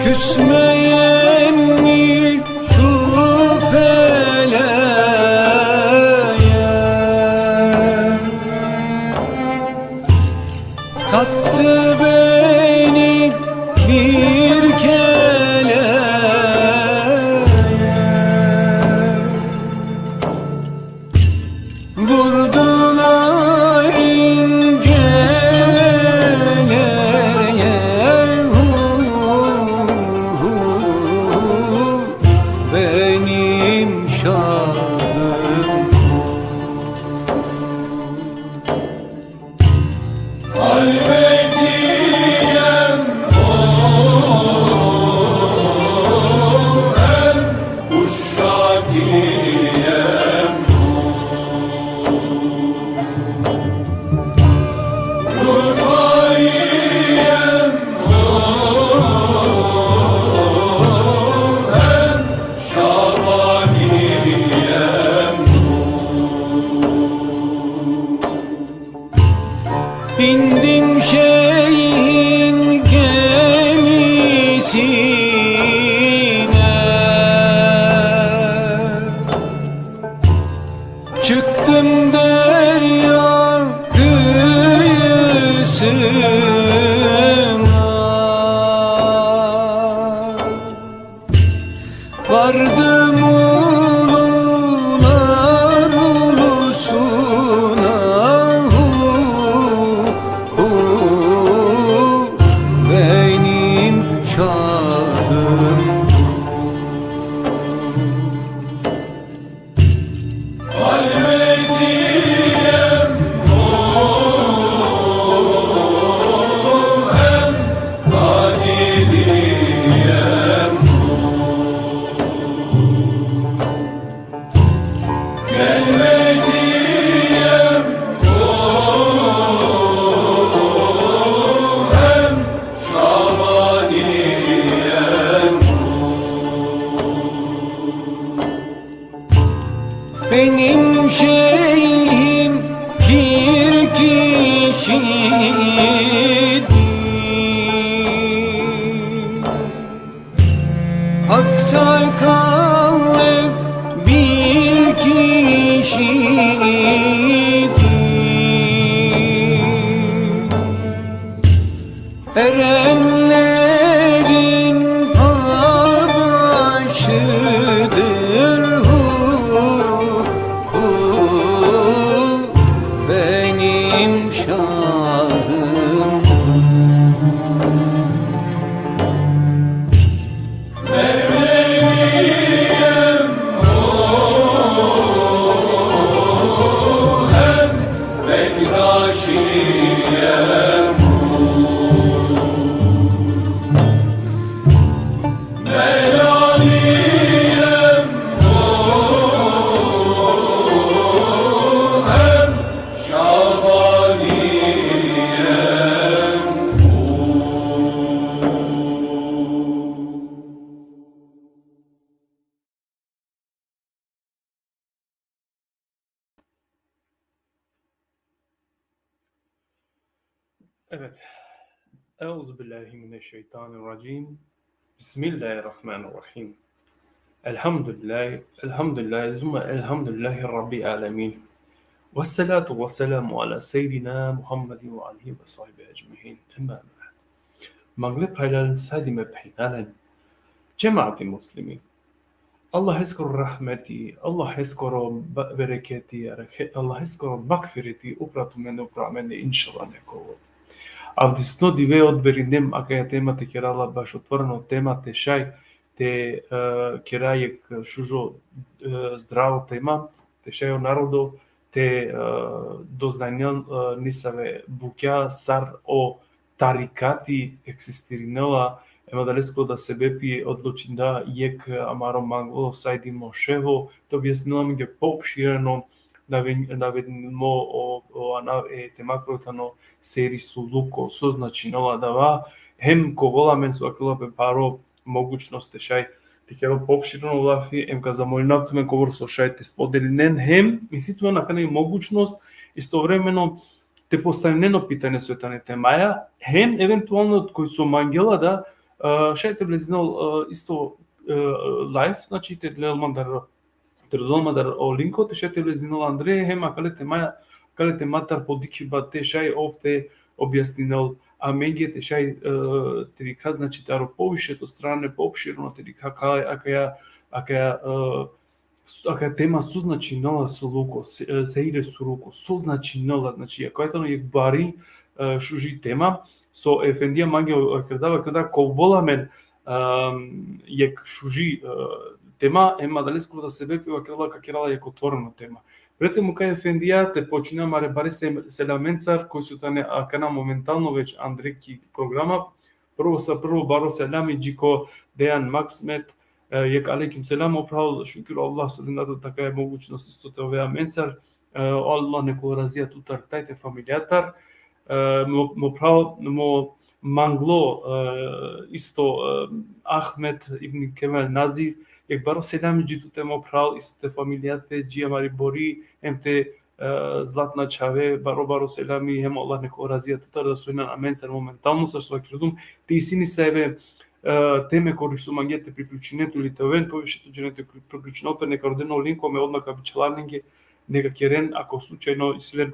Küsmeyen mi şu feleğe, sattı beni bir keleğe, vurdular benim şahım. Halvediyem hem uşakiyem, rufayiyem hem şabaniyem. Bindim şeyhin gemisine, çıktım derya kıyısına, vardım ulular ulusuna, benim şahım. Halvediyem hem kadiriyem, gelmediyem hem şabaniyem. Benim şeyhim bir kişidir, hakta kalp bir kişidir. Erenlerin paşıdır benim şahım. Mevleviyem hem Bektaşiyem, Melaliyem hem Şabaniyem. Evet. Euzubillahimineşşeytanirracim. Bismillahirrahmanirrahim. Elhamdülillah, zümme elhamdülillahi rabbil alemin. Vessalatu vesselamu ala seyyidina Muhammedin ve alihi ve sahbihi ecmaîn. Emma ba'd. Maghrib haylalin sadime beynalen cemaati muslimin. Allah eskoro rahmeti, Allah eskoro bereketi, Allah eskoro bakfireti, upra mene, inšala nekovo. Авдисно диве одберинем, ака ја темата керала баш отворено темата шај, те керајек шужо здраво тема, те шајо народо, те дознањан нисаве буќа сар о тарикати екзистиринела, ема далеско да се бепи одлучи да јек амаро мангло сајди мошево, то објаснила ми ге поопширено да видимо о ана темакротано сери су луко созначинала дава хем коголамен со акила бе паро могуćности шај ти ќе поопширено лафи ем ка замолинавтумен ковор со шај те споделинен хем и ситуа на кане могуćност истовремено те поставинено питање со етане темаја хем евентуално кој со мангела да шај те влезинал исто лайф значи те гледал мандар Трудолмадар о линкот шете влезинал Андреј хема кале те матар подики бате шај овде објаснинал а меѓе те шај те вика значи таро повишето стране поопширно те вика ака ја тема созначинала со луко се иде со руко созначинала значи ако ето јек бари шужи тема со ефендија маге када коволамен јек шужи тема ема далеско да се бепива керала јак отворена тема. Прете му кај ефендија те почина маре баре селаменцар кој су тане акана моментално веќе Андреки програма. Прво баро селами џико Дејан Максмет јек алейким селам оправил шукир Аллах судината така е могуćност исто те овеа менцар Аллах неко разија тутар тајте фамилијатар мо мангло исто Ахмет ибн Кемел Назив јак баро селами џиту те мо прал исто те фамилијате џија мари бори ем те Златна Чаве баро селами хем Аллах неко разија тутар да сојна на менцар моментално со свакирдум те сини себе теме кои су мангете приклучинето или те овен повишето џенете приклучиното нека родено линко ме однака бичеларнинги нека керен ако случајно ислен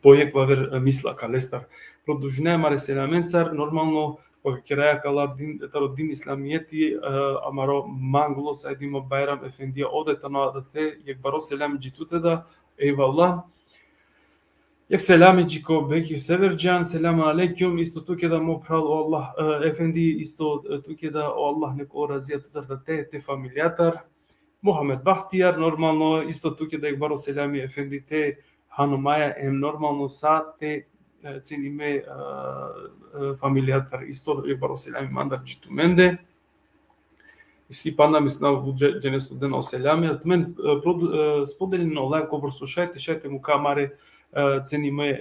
појек вавер мисла калестар продолжинаа маре селаменцар нормално кога кераја кала дин исламијети амаро мангло сајдимо байрам ефендија одетано да те јек баро селами џитуте да eyvallah. Јак селами џико беки Северџан, селам алейкум, исто туке да му прал Аллах, ефенди, исто туке да Аллах неко разија тутар да те фамилијатар. Мохамед Бахтијар, нормално, исто туке да јак баро селами ефенди те ханумаја ем нормално са те цениме фамилијатар, исто јак баро селами мандар џиту менде. И си панда мисна во џенесо ден оселами, мен споделено онлайн ковор со шајте му камаре цениме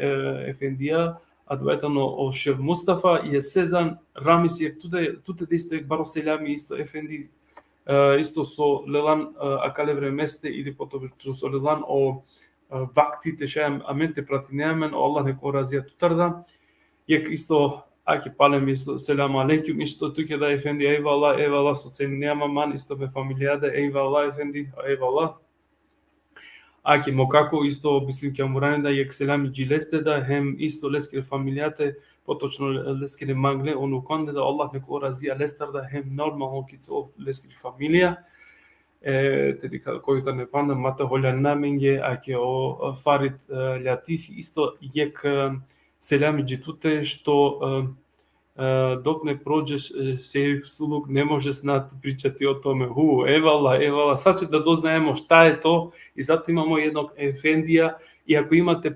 ефендија, адвајтано о Шев Мустафа и Сезан Рамис јек туте да исто јек баро селами исто ефенди исто со Лелан акале времесте или потоа со Лелан о вактите шајам аменте пратинеамен Аллах неко разија тутарда јек исто аки палем исто селам алейкум исто туке да ефенди eyvallah со ценинеама ман исто бе фамилијаде eyvallah ефенди eyvallah аки мокако исто мислим ќе муране да јек селами џилесте да хем исто лескер фамилијате поточно лескер мангле ону конде да Аллах неко разија лестар да хем нормално кицо лескер фамилија теди кој да не панда мата холјана менге аки о Фарид Латиф исто јек селами џитуте што док не проđеш се сулук не може знат причати о томе. Евала, сад ќе да дознаемо шта е то и затоа имамо едног ефендија и ако имате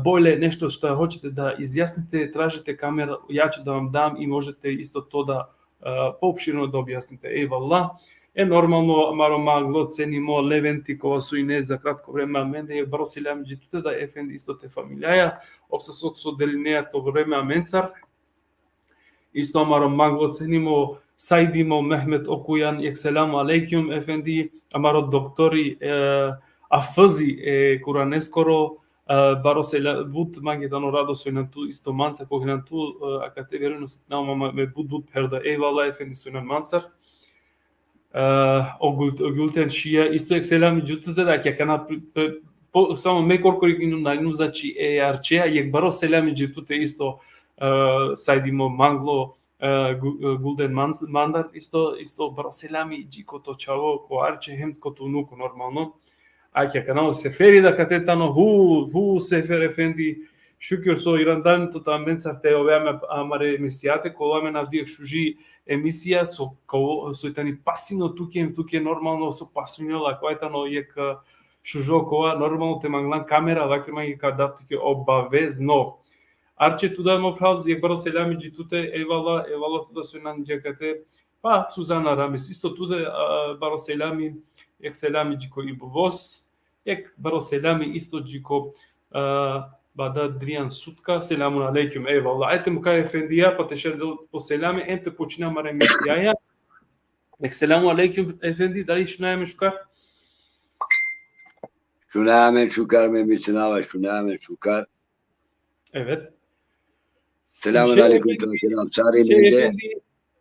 боле нешто што хочете да изјасните, тражите камера, ја ќе да вам дам и можете исто то да поопширно да објасните. Евала, нормално маро магло ценимо Левенти кога су и не за кратко време менде е баро селами џитуте да ефенди исто те фамилијаја, овса со делинејато време аменцар. Исто амаро магло ценимо Сајдимо Мехмет Окујан, јек селаму алейкум ефенди, амаро доктори Афази Куранескоро, баро бут магедано радо сојна ту исто манца когинан ту акате верено се нама ме бут перда eyvallah ефенди сојна мансар. Огултен шија исто јек селами џутате да ќе кана само ме коркоригину најну значи арчеа јек баро селами џутате исто Сајдимо мангло Гулден Мандар, исто бро селами джико то чаво ко арче хем ко тунуку нормално. Ајке канал Сефери да катетано ху Сефер Ефенди шукер со ирандан то тамбен сарте овеаме амаре емисијате коламе на диек шужи емисија со итани пасино туке нормално со пасинола којтано јек шужо кова нормално те манглан камера вакима ги кадап туке обавезно. Арче туда мо прав јек бро селами джитуте евала туда со нан джекате па Сузана Рамес исто туда бро селами јек селами джико ибовос јек бро селами исто джико бада Дријан Сутка селамун алейкум евала ајте му кај ефендија па те шедел по селами енте почина маре мисијаја јек селамун алейкум ефенди дали шунајаме шука Şunaymen şukar memisina ve şunaymen şukar. Evet. Selamun aleyküm. Selam. Sari mende.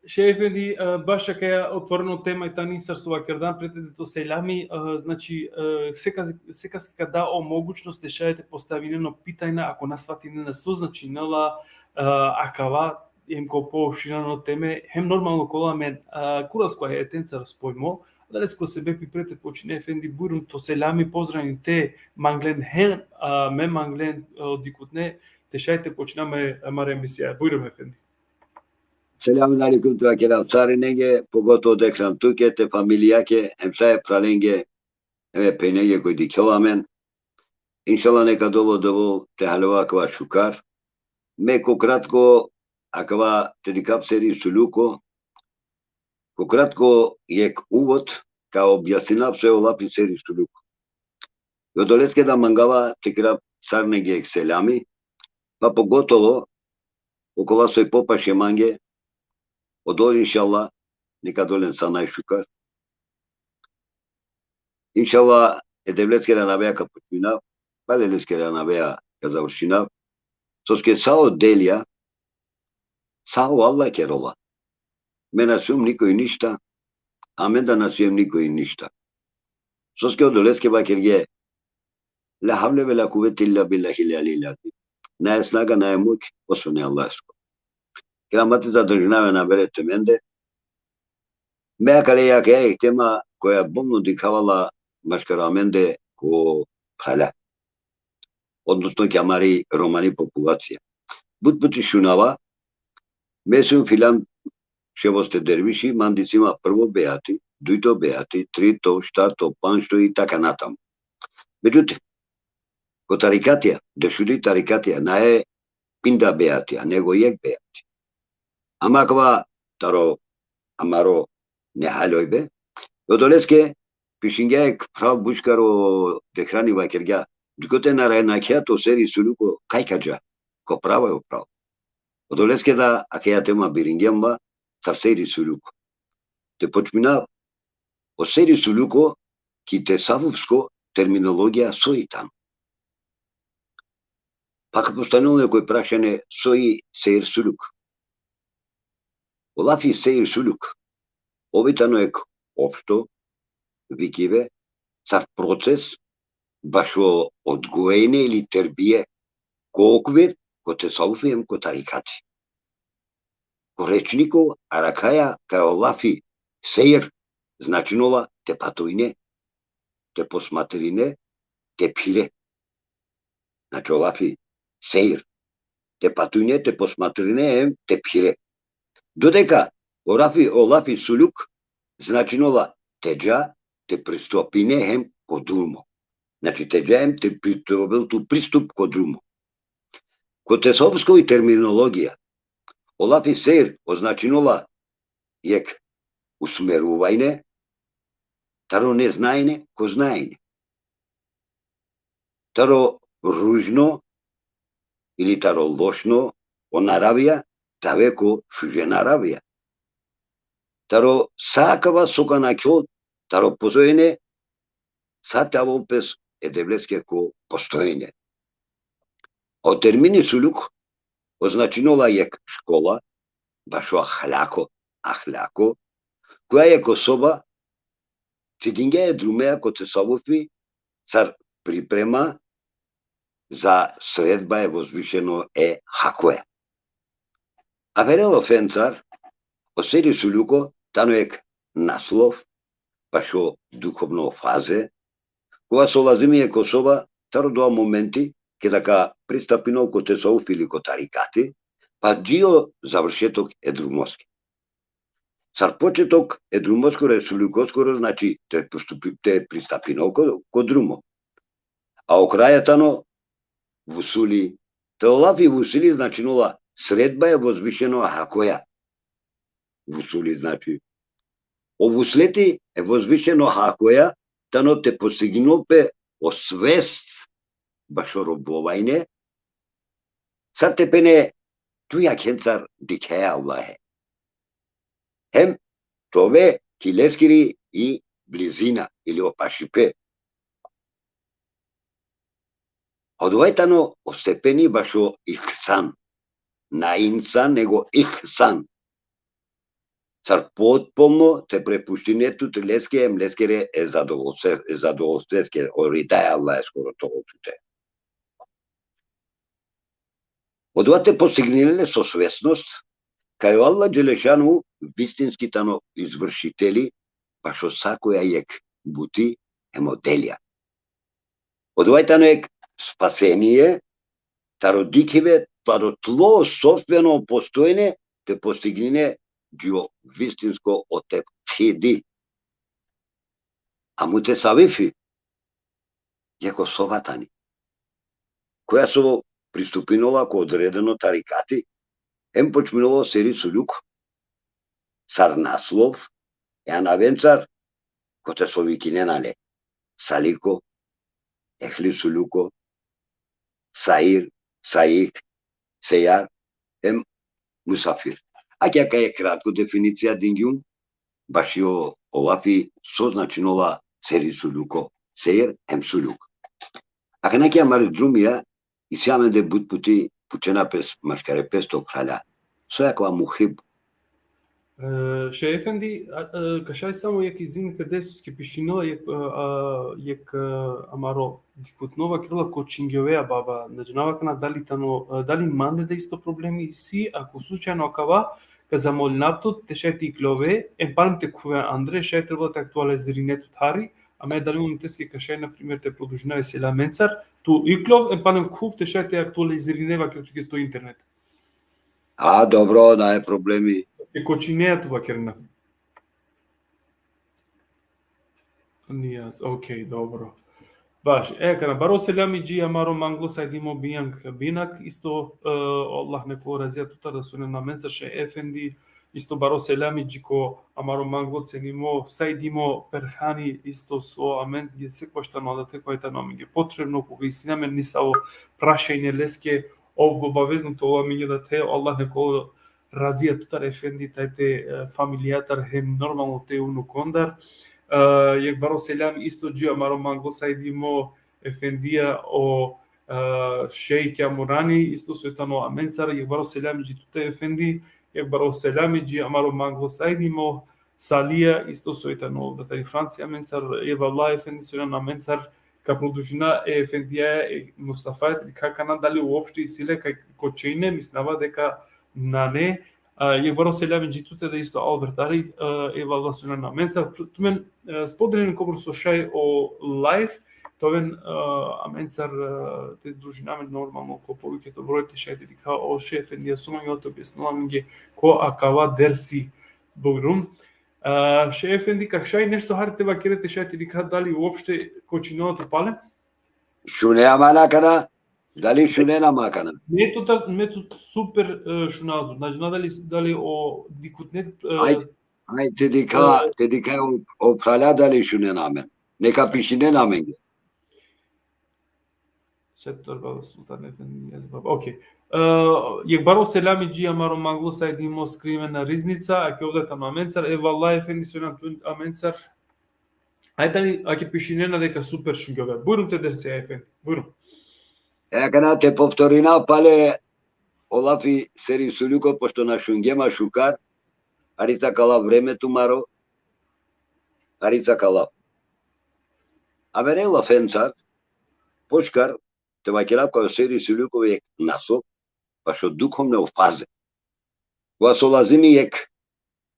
Шефенди, баш ќе ја отворено тема и тани сар со вакердан пред да селами, значи секако да омогучност да шајате поставинено питајна ако насватине на со значи нела акава им ко поуширано теме хем нормално коламе кураско е тенца распојмо дали ско себе прете почине ефенди бурун то селами поздравни те манглен хем ме манглен дикутне те шајате починаме маре емисија бурум ефенди. Selamun aleyküm ve kelam. Sari nenge pogoto de ekran Türkiye'te familyake emsaye pralenge evet penege koydi kelamen. İnşallah neka dolo dolo te halva akva şukar. Me kokratko akva tedikap seri suluko. Kokratko yek uvod kao objasninav sve olapi seri suluko. Jodoleske da mangava tekrap sarnege ek selami. Pa pogotovo okolo soj popaše mange Odol inşallah neka dolen sana şükür. İnşallah devlet kere nabaya kaputmina, baleles kere nabaya kazavuşina. Soske sao delja, sao Allah kerola. Mena sum niko i ništa, a men da nasujem niko i ništa. Soske odoleske bakirge, la havle ve la kuvvete illa billahi l'alilati. Na je snaga, na je moć, osvane Allah sko. Kramatiza držnave na berete mende. Mea kaleja kea tema koja bomno dikavala maškaramende ko hala. Odnosno kjamari romani populacija. Butbuti šunava, mesum filan ševoste derviši, mandicima prvo beati, duito beati, trito, štarto, panšto i taka natam. Međutim, ko tarikatija, dešudi tarikatija, naje pinda beatija, nego jek beati. Amakva taro amaro ne halojbe. Jodoleske pishingek prav buškaro dehrani vakirga. Dukote narenakia to seri suluko kajkaja. Ko pravo je pravo. Jodoleske da akeja tema biringemba sar seri suluko. Te počmina o seri suluko ki te savovsko terminologija soitan. Pak postanule koje prašene soji seir suluk. Olafi seir suluk. Обитано е општо, викиве, цар процес, баш во одгоење или тербие, ко оквир, ко те салфием, ко тарикати. Ко речнико, аракаја, кај олафи сеир, значинова те патуине, те посматрине, те пире. Значи олафи сеир, те патуине, те посматрине, те пире. Додека Олафи сулюк значинова теджа те приступине хем ко друмо. Значи теджа хем те приступ ко друмо. Ко тесовskoј терминологија, Олафи сеир означинова јек усмерувајне, таро не знајне ко знајне. Таро ружно или таро лошно онаравија, таве ко шуженаравија. Таро сакава соканакјот, таро постоење, сата волпес е девлеске ко постоење. Од термини сулук означинова јек школа, башо ахляко, која е кособа, цидинге е друмеја ко се савофи, цар припрема за средба е возвишено е хакоја. А верело фенцар, O seri Suluko, tano ek naslov, bašo duhovno faze, кога солазими е Косова, таро доа моменти, ке дека пристапино ко тесоуф или ко тарикати, па джио завршеток е друмоски. Сар почеток е друмоско ресуликоскоро, значи те пристапино ко друмо. А окрајатано вусули, те олафи вусули, значи нола средба е возвишено хакоја. Вусули, значи, овуслети е возвишено хакоја, тано те постигнопе освест башо робовајне, сар те пене туја кенцар дикеја Аллахе. Хем тове килескири и близина или опашипе. Одувајтано остепени башо ихсан. На инсан него ихсан. Сар потполно те препуштинету те лескере, млескере е задоволствеске, оридај Аллах е скоро того туте. Одува те постигнеле со свесност, кај Аллах Джелешану вистински тано извршители, па шо сакоја ек бути е моделја. Одувајтано ек спасение, таро дикиве, таро тло собствено постоење, те постигнине джио вистинско отепхиди. А му те савифи, јеко соватани, која со приступинова ко одредено тарикати, ем почминово сери сулюк, сар наслов, ја навенцар, ко те совикиненале, салико, ехли сулюко, саир, саик, сејар, ем мусафир. А ќе е кратко дефиниција дингјум, баш ја овафи созначинова сери сулюко, сеир ем сулюк. Ако неке амари друмија, и сјамен де бут пути пучена пес машкаре песто краля, сојакова мухиб. Ше Ефенди, кашај само јак извините десуски пишино, јак амаро дикутнова крила ко чингјовеа баба, наџнавакна дали манде да исто проблеми си, ако случајно акава, ка замолнавтот те шајти клове, емпалим те куве Андре, шај треба да актуализиринету тари, а ме дали унитески кашај, например, те продужнаве селаменцар, ту иклов, емпалим кув те шај те актуализиринева критуке то интернет. А, добро, да е проблеми. Е кочинејат вакерна. Нијас, окей, добро. Баш, кана баро селами джи амаро мангло сајдимо бијанк бинак, исто Аллах не поразија тута да суне на менсар ше Ефенди, исто баро селами джи ко амаро мангло ценимо сајдимо перхани исто со амент ги секвашта надате којта нам ги потребно, кога истинаме нисао прашајне леске обавезното ова миѓу да те Аллах не ко разија тутар Ефенди тајте фамилијатар хем нормално те унукондар. Јек баро селям исто джи амаро мангло сајдимо Ефендија о шејк Јамурани, исто сојтано аменцар, јек баро селям джи туте Ефенди, јек баро селям джи амаро мангло сајдимо Салија, исто сојтано да тај Франција аменцар, Евалла Ефенди сојтано аменцар, ка продужина Ефендија Мустафајт, какана дали уопште и силе кај кочејне, мислава дека на не, јек баро селјави джитуте да исто Алберт Али Евалла сојтано аменцар, тумен споделен кобр со шај о лайф, товен аменцар те дружинаме нормално ко повеќето бројте шајте дика о ше Ефендија сумањето објаснуваме ко акава дерси богрум. Ше Ефенди, как шај нешто харите вакерете шајте дика дали уопште кочиновото пале? Шуне аманакана, дали шуне намакана? Метод супер шунадо, значи дали о дикутнет... Ајде те дика опраля дали шуне намен. Нека пишине намен. Сектор баба Султан Ефенди, окей. Јек баро селами джи амаро мангло сајдимо скривена ризница, а ке одета на аменцар, Евалла Ефенди сојна аменцар. Ајде дали, аке пишинена дека супер шунгјове. Бујрум те дерсе Ефенди, бујрум. Кана те повторина, пале олафи сери сулюко, пошто на шунгема шукар, арица кала времето маро, арица кала. А верела фенцар, почкар, те вакелап као сери сулюко ек насо, па шо духовне офазе. Кога солазими ек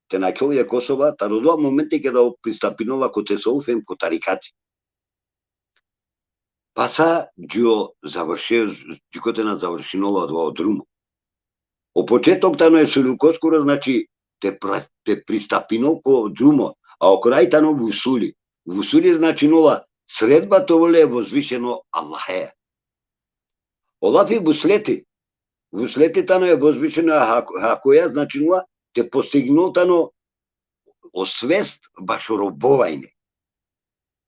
те наќел е Косова, та до тоа моменти кога пристапинува ко Тесауф ко тарикати. Па са џио џикотена завршинува од друмо. О почеток тано е сулукоскоро, значи те пристапинол ко друмо, а окрајтано вусули. Вусули значи нола средба толе е возвишено Аллахе. Олафи вуслети тано е возвишено хакоја, значи нола те постигнул тано освест баш робовајне.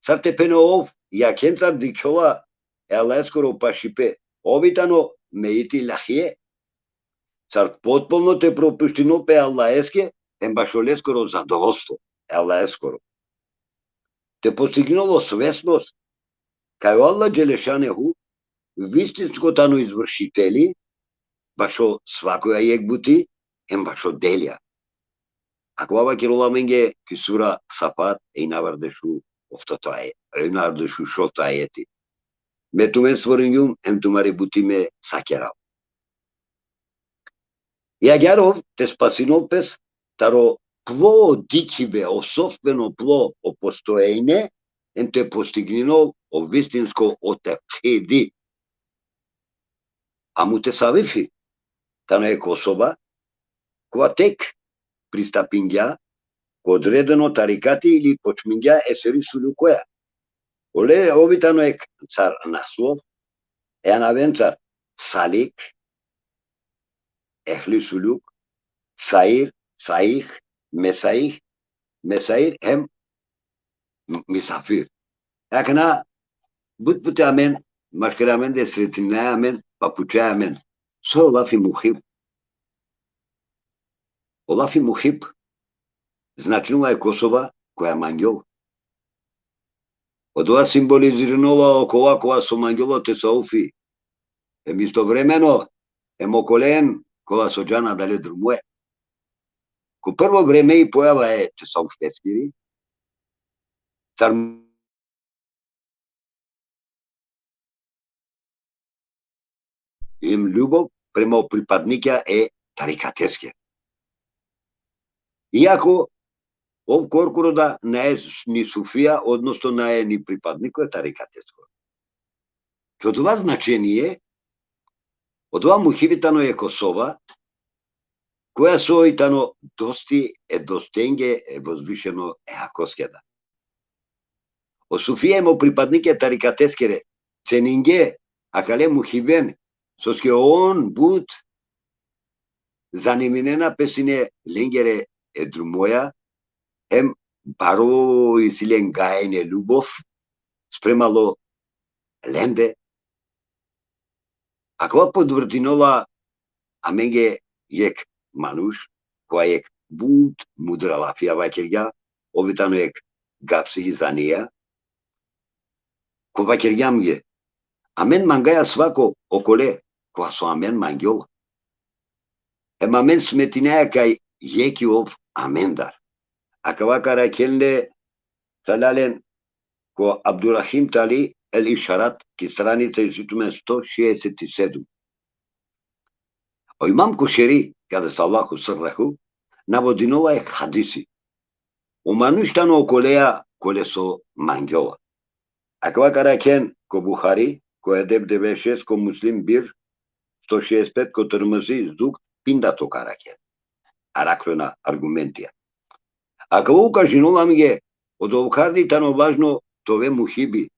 Сар те пенеов, јакенцар дикчола елескоро пашипе, овитано меити лахие. Сар потполно те пропуштино пе Аллаеске, ем башолескоро задоволство, Аллаескоро. Те постигнало свесност, кај Алла Джелешанеху, вистинско тано извршители, башо свакоја јекбути, ем башо делја. Ако ова кирола менге кисура сапат, навардешу офтотае, навардешу шотаети. Ме тумен створињум, ем тумари бутиме сакерал. Јагјаров те спасинол пес, таро пло дичибе, осоствено пло о постоење, ем те постигнинол о вистинско отепхеди. А му те савифи, тано е Косова, која тек пристапингја, ко одредено тарикати или почмингја есери сулукоја. Оле овитано е цар Наслов, навен цар Салик, Ехли Сулук, Саир, Саих, Месаир, ем Мисафир. Акна, бут амен, машкирамен де сретинајамен, папучајамен, со Олафи Мухиб. Олафи Мухиб, значила е Косова, која мангјол. Од ова символизирано окола која со мангјолот Тесауфи. Ем истовремено, ем околен кола со џана дале друмуе. Ко прво време и појава е Тесауф Пескири, цар им љубов према припадника е тарикатеске. Иако ов коркурода не е ни суфија, односно не е ни припаднико е тарикатеско. Што това значение, од ова мухибитано е Косова, која соитано дости е достенге е возвишено е акоскеда. О суфија емо припаднике тарикатескере, ценинге, акале мухибен, соске он бут заниминена песине ленгере е друмоја, ем баро и силен гајне љубов, спремало ленде. Ако подвртинола, а менге јек мануш, која јек бут мудра лафија ваќерја, овитано јек гапси занија, ко ваќерјам ге, а мен мангаја свако околе, која со амен мангјола. Ема мен сметинеја кај јекиов амендар. Ака вака ракелне талален ко Абдурахим Тали ел Ишарат, ки страница изитумен 167. О имам Кушери, каде са Аллаху срраху, наводинова е хадиси. У мануштано околеја коле со мангјола. Ака вака ракен ко Бухари, ко Едеб 96, ко Муслим Бир, 165, ко Тирмизи, Зук, пиндато каракен. Аракрена аргументија. Ако во кажинолам ге, од овкарни тано важно тове мухиби.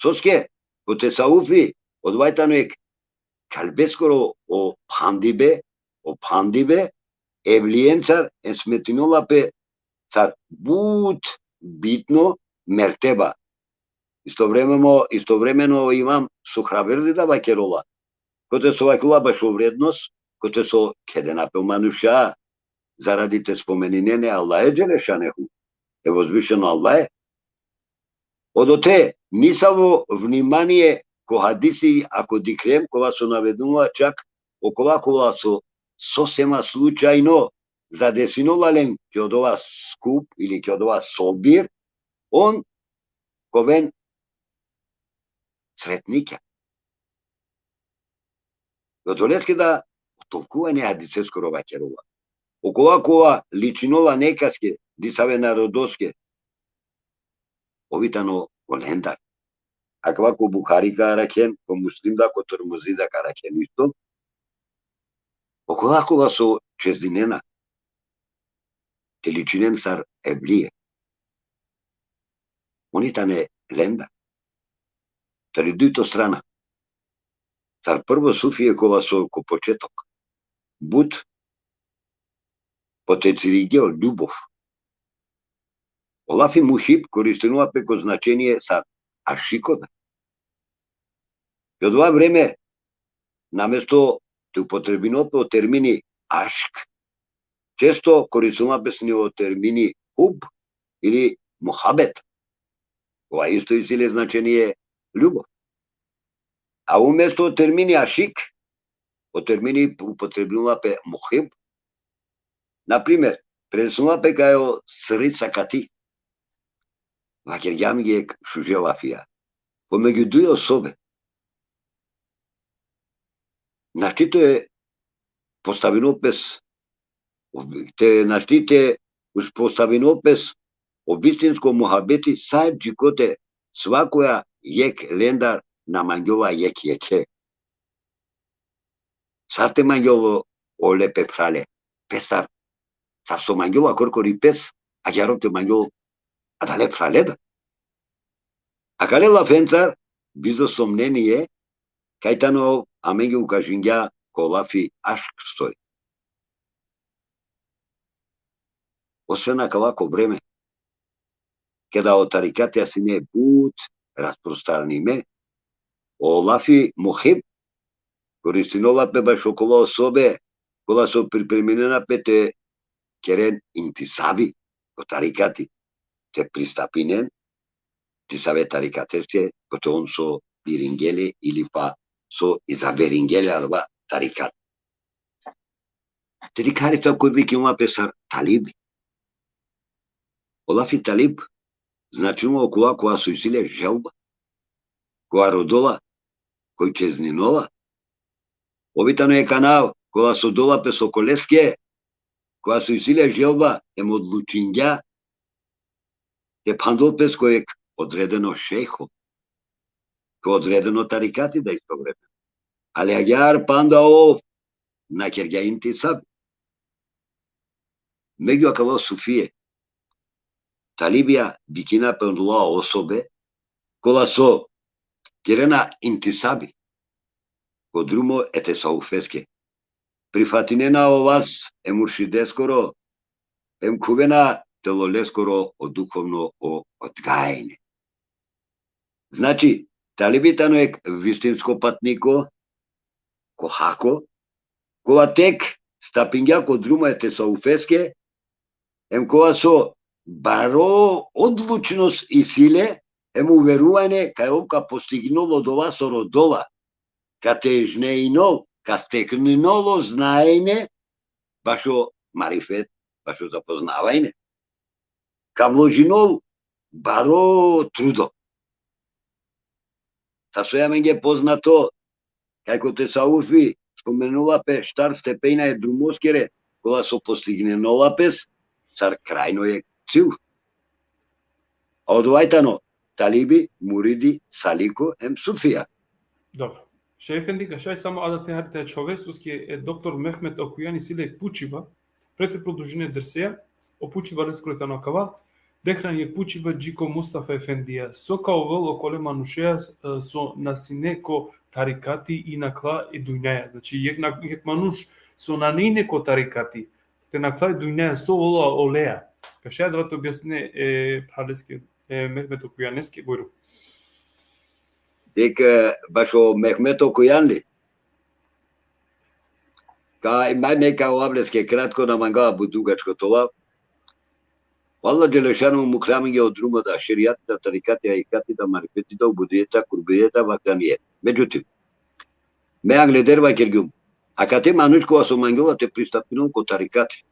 Соске, во Тесауфи, од вајтано ек калбескоро о пандибе, евлиенцар е сметинола пе цар бут битно мертеба. Истовремено имам сухраверди да вакерола. Коте со вакула баш во вредност, коте со кеде напел мануша, заради те споменинене Аллае Джелешанеху, е возвишено Аллае. Одоте, ниса во внимание ко хадиси, ако дикрем, кога со наведнува чак, окола кога со сосема случајно задесинолален ке од ова скуп или ке од ова собир, он ковен сретника. Додолеске да толкување хадисескоро ваќерова. Околакова личинола некаске, дисаве народоске, овитано олендар. Аква ко Бухари каракен, ко Муслим да, ко Турмузи да каракен исто. Околакова со чездинена, те личинен сар еблие. Онитане лендар. Тари дуито страна. Сар прво Суфие кова со ко почеток. Бут потециригео љубов. Олафи мухиб користенува пеко значение са ашикода. И од ова време, наместо те употребиното термини ашк, често користенува песниво термини хуб или мухабет. Ова исто и силе значение љубов. А уместо термини ашик, о термини употребинува пе мухиб. Например, пренесува пе кајо срица кати. Вакер ги шужелафија. Помеѓу дуе особе. Наштито е поставинопес, наштите успоставинопес обистинско мухабети сајб джикоте свакоја јек лендар на манѓова јек јеке. Сарте манѓово олепе прале, песар. Сарсо манѓова коркори пес, а јаропте манѓово адале праледа. А кале лафенцар, бизо сомнение, кајтано аменги укажингја колафи ашк стој. Освен на кавако време, кеда о тарикатија си не бут распространиме, олафи мухиб, користинова пе баш около особе, кола со припременена пете керен интисаби, о тарикати, те пристапинен, ти саве тарикатеске, коте он со бирингеле или па со изаберингеле, алба тарикат. Тарикарите кој би кима песар талиби. Олафи талиб, значимо окола која со исиле желба, која родола, кој чезнинова. Обитано е канал, која со дола пе со колеске, која со исиле желба, ем одлучингја, е пандол пес кој одредено шейхо, кој одредено тарикати да исто време. Али агјар панда ов, на кергја интисаб. Меѓу акаво Суфие, талибија бикина пендула особе, кола со керена интисаби, ко друмо ете сауфеске. Прифатинена о вас е муршидескоро, ем кувена телолескоро о духовно о одгајање. Значи, талибитано е вистинско патнико, ко хако, кога тек стапингја ко друмо ете сауфеске, ем кога со баро одлучност и силе, ем уверување кај овка постигноло дова со родола, ка тежнеино, ка стекниново знаење, башо марифет, башо запознавање, ка вложинол баро трудо. Сасојамен ге познато, кајко те сауфи, споменува пе штар степејна е друмоскере, кога со постигненола пес, цар крајно е цил. А одвајтано, талиби, муриди, салико, ем Суфија. Добро. Шефенди, кашај само адате харите човесуски е доктор Мехмет Окујани силе пучива, прете продолжине дерсеја, опучива лескорите на кава, дехран е пучива джико Мустафа Ефендија, сока овел околе манушеја со насинеко тарикати и накла и дујнаја. Значи, јек мануш со нанинеко тарикати, те накла и дујнаја со ола олеја. Кашај да те објасне пралеске Мехмет Окујанески бојру. Дека башо Мехмет Окујанли, кај мајмека оваблеске кратко на мангава будугачко това, Алла Джелешану мукрамиге од друма да шеријатта, тарикатија и катита, марифетита, убудијета, курбијета, вакание. Меѓутим, меја гледерва кергјум, а кате манучкова со мангела те пристапинол ко тарикати.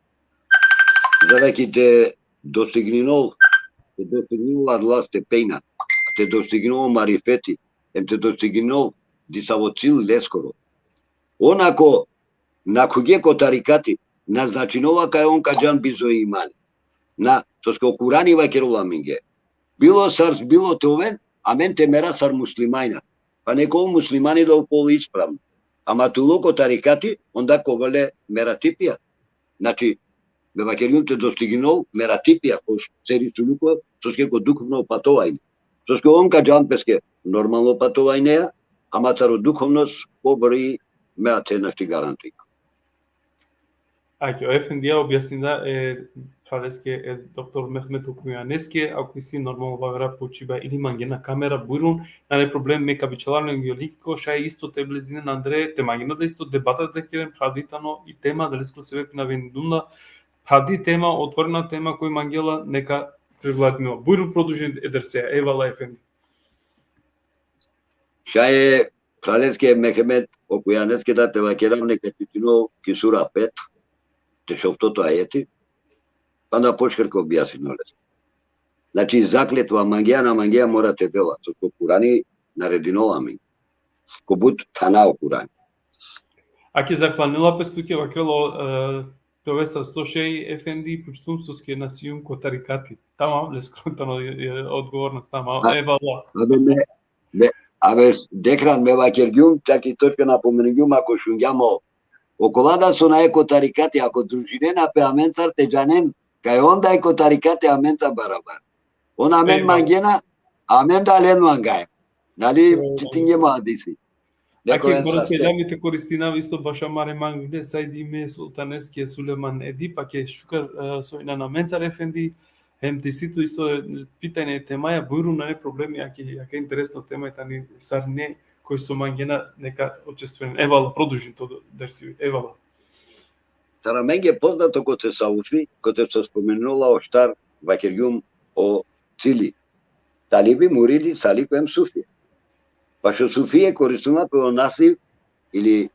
Завеки те достигнинол адла степејна, те достигнол марифети, те достигнол дисаво цил лескоро. Онако, накоѓе ко тарикати, назначенова кај он каджан бизо иман. На, со ско Курани вакерова минге. Било сарс, било товен, а мен те мера сар муслимајна. Па некој муслимани да около исправно. Ама тулуко тарикати, онда ковале мератипија. Значи, ме вакерјум те достигнал мератипија, кој сери тулуко, со ске го духовно патувајне. Со ске он каджан песке нормално патувајнеја, ама царо духовност побри меа те нашти гаранти. Aqui, o efendiya objasni da Praleske doktor Mehmet Okuyaneske, ako si normalno vagra počiba ili mangena kamera bujrun, na ne problem me kabičalarno ingioliko, šaj isto te blizine na Andre, te mangena da isto debata da kjerem pravditano i tema, da li skoro sebe na vendunda, pravdi tema, otvorena tema koju mangela neka prevladnila. Bujrun produžen ederseja, evala efendi. Šaj Praleske Mehmet Okujaneske da te vakeram neka titino kisura 5, те шофтото ајети, па да почкрко објасниле. Значи, заклетва мангија на мангија мора те бела, со Курани нарединова ми. Кобут танал Курани. Аки захвалнила пестуке вакрело това са 106 ефенди, почтум со ске насиум ко тарикати. Тамам, лескронтано одговорност, тамам, евала. Абе, декран ме вакергјум, таки точка напоменгјум, ако шунгјамо околада со на еко тарикати, ако дружинена пе аменцар те джанем, кај онда еко тарикати аменца барабар. Он амен мангена, амен да лен мангај. Нали, ти ма адиси. Аки бора селамите користина исто баша маре мангде сайдиме Султанески Сулеман Еди, паке шукар сојна на менцар ефенди, МТС-то исто питање темаја, бујру на не проблеми, аки е интересна тема е тани сар не кој со мангена нека учествувен. Евала, продолжи тоа дерси, евала. Тара менге познато кога се сауфи, кога се споменула о штар вакергјум о цили. Талиби муриди саликуем суфија. Па шо суфија користуна пе о насив или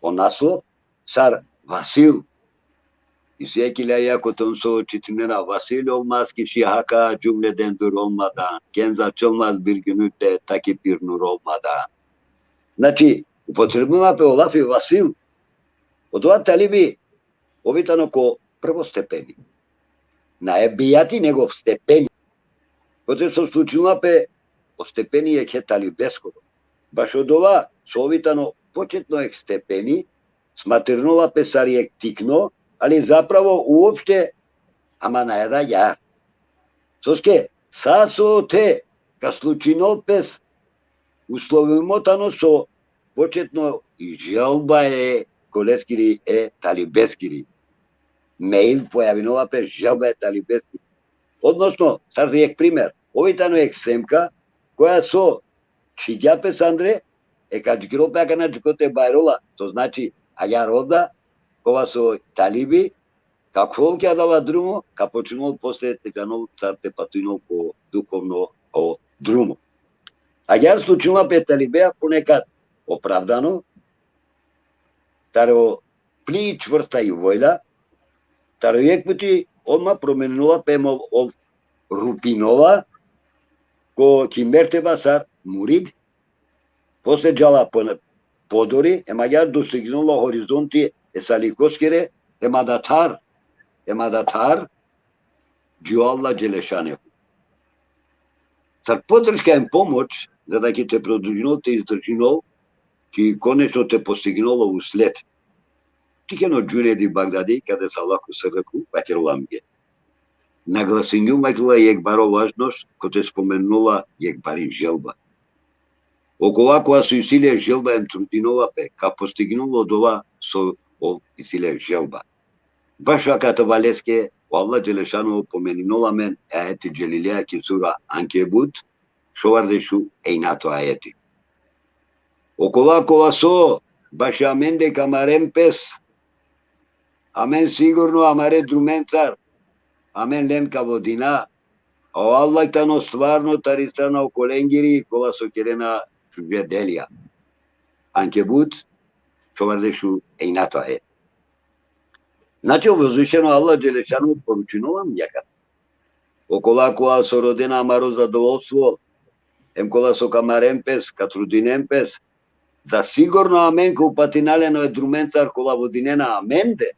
о наслов сар Васил. И секилја јако тон со читинена Васил олмаски шиҳака ҷумледен дур олмадан. Кенза чылмаз биргүнүтте таки пирнур олмадан. Значи, употребнува пе Олаф и Васил, од ова талиби обитано ко првостепени. На ебијати негов степени. Кој се случува пе остепени е ке талибеското. Баш од ова со обитано почетно ек степени, сматернува пе сариек тикно, али заправо уопште, ама на еда јар. Соске, сасо те, ка случино пес, условимотано со почетно и желба е колескири е талибескири. Меил појавинова пе желба е талибескири. Односно, сар риек пример, овитано ек семка, која со чиѓапес Андре, е каджгиро пеака на джикоте бајрола, то значи, а ја рода, кова со талиби, како ќе дава друмо, ка почнувал после теканол цар те патуинол по духовно о друмо. А ја случува пе талибеа понекад оправдано, таро пли чврста и војда, таро ек пути одма променила пемо ов Рупинова, ко ки мертеба сар мурид, после джала подори, ема ја достигнала хоризонти есаликоскере, ема датар, джуалла джелешане. Сар подршка им помоч, за да ќе те продолжинол, те издржинол, ки конечно те постигноло услед. Ти ке но Джунеди Багдади, каде са лако се реку, вакерламге. Нагласињу макла јек баро важност, ко те споменула јек бари желба. Окова која со усилие желба им трудинова пе, ка постигнуло од ова со усилие желба. Баш ваката Валеске, Алла Джелешаново поменинола мен ајети Джелилија ки сура Анкебут, шовардешу ејнато ајети. Окова која со, баш амен дека марем пес, амен сигурно амаре друменцар, амен ленка водина, а Аллах тано стварно тарисана околенгири која со керена чувједелија. Анкебут, шовардешу ејнато ајети. Значи, возвишено Аллах Джелешаново поручинувам јака. Окола која со родена амаро задоволство, ем кола со камарем пес, катрудинем пес, за сигурно амен ко патиналено е друменцар кола водинена аменде,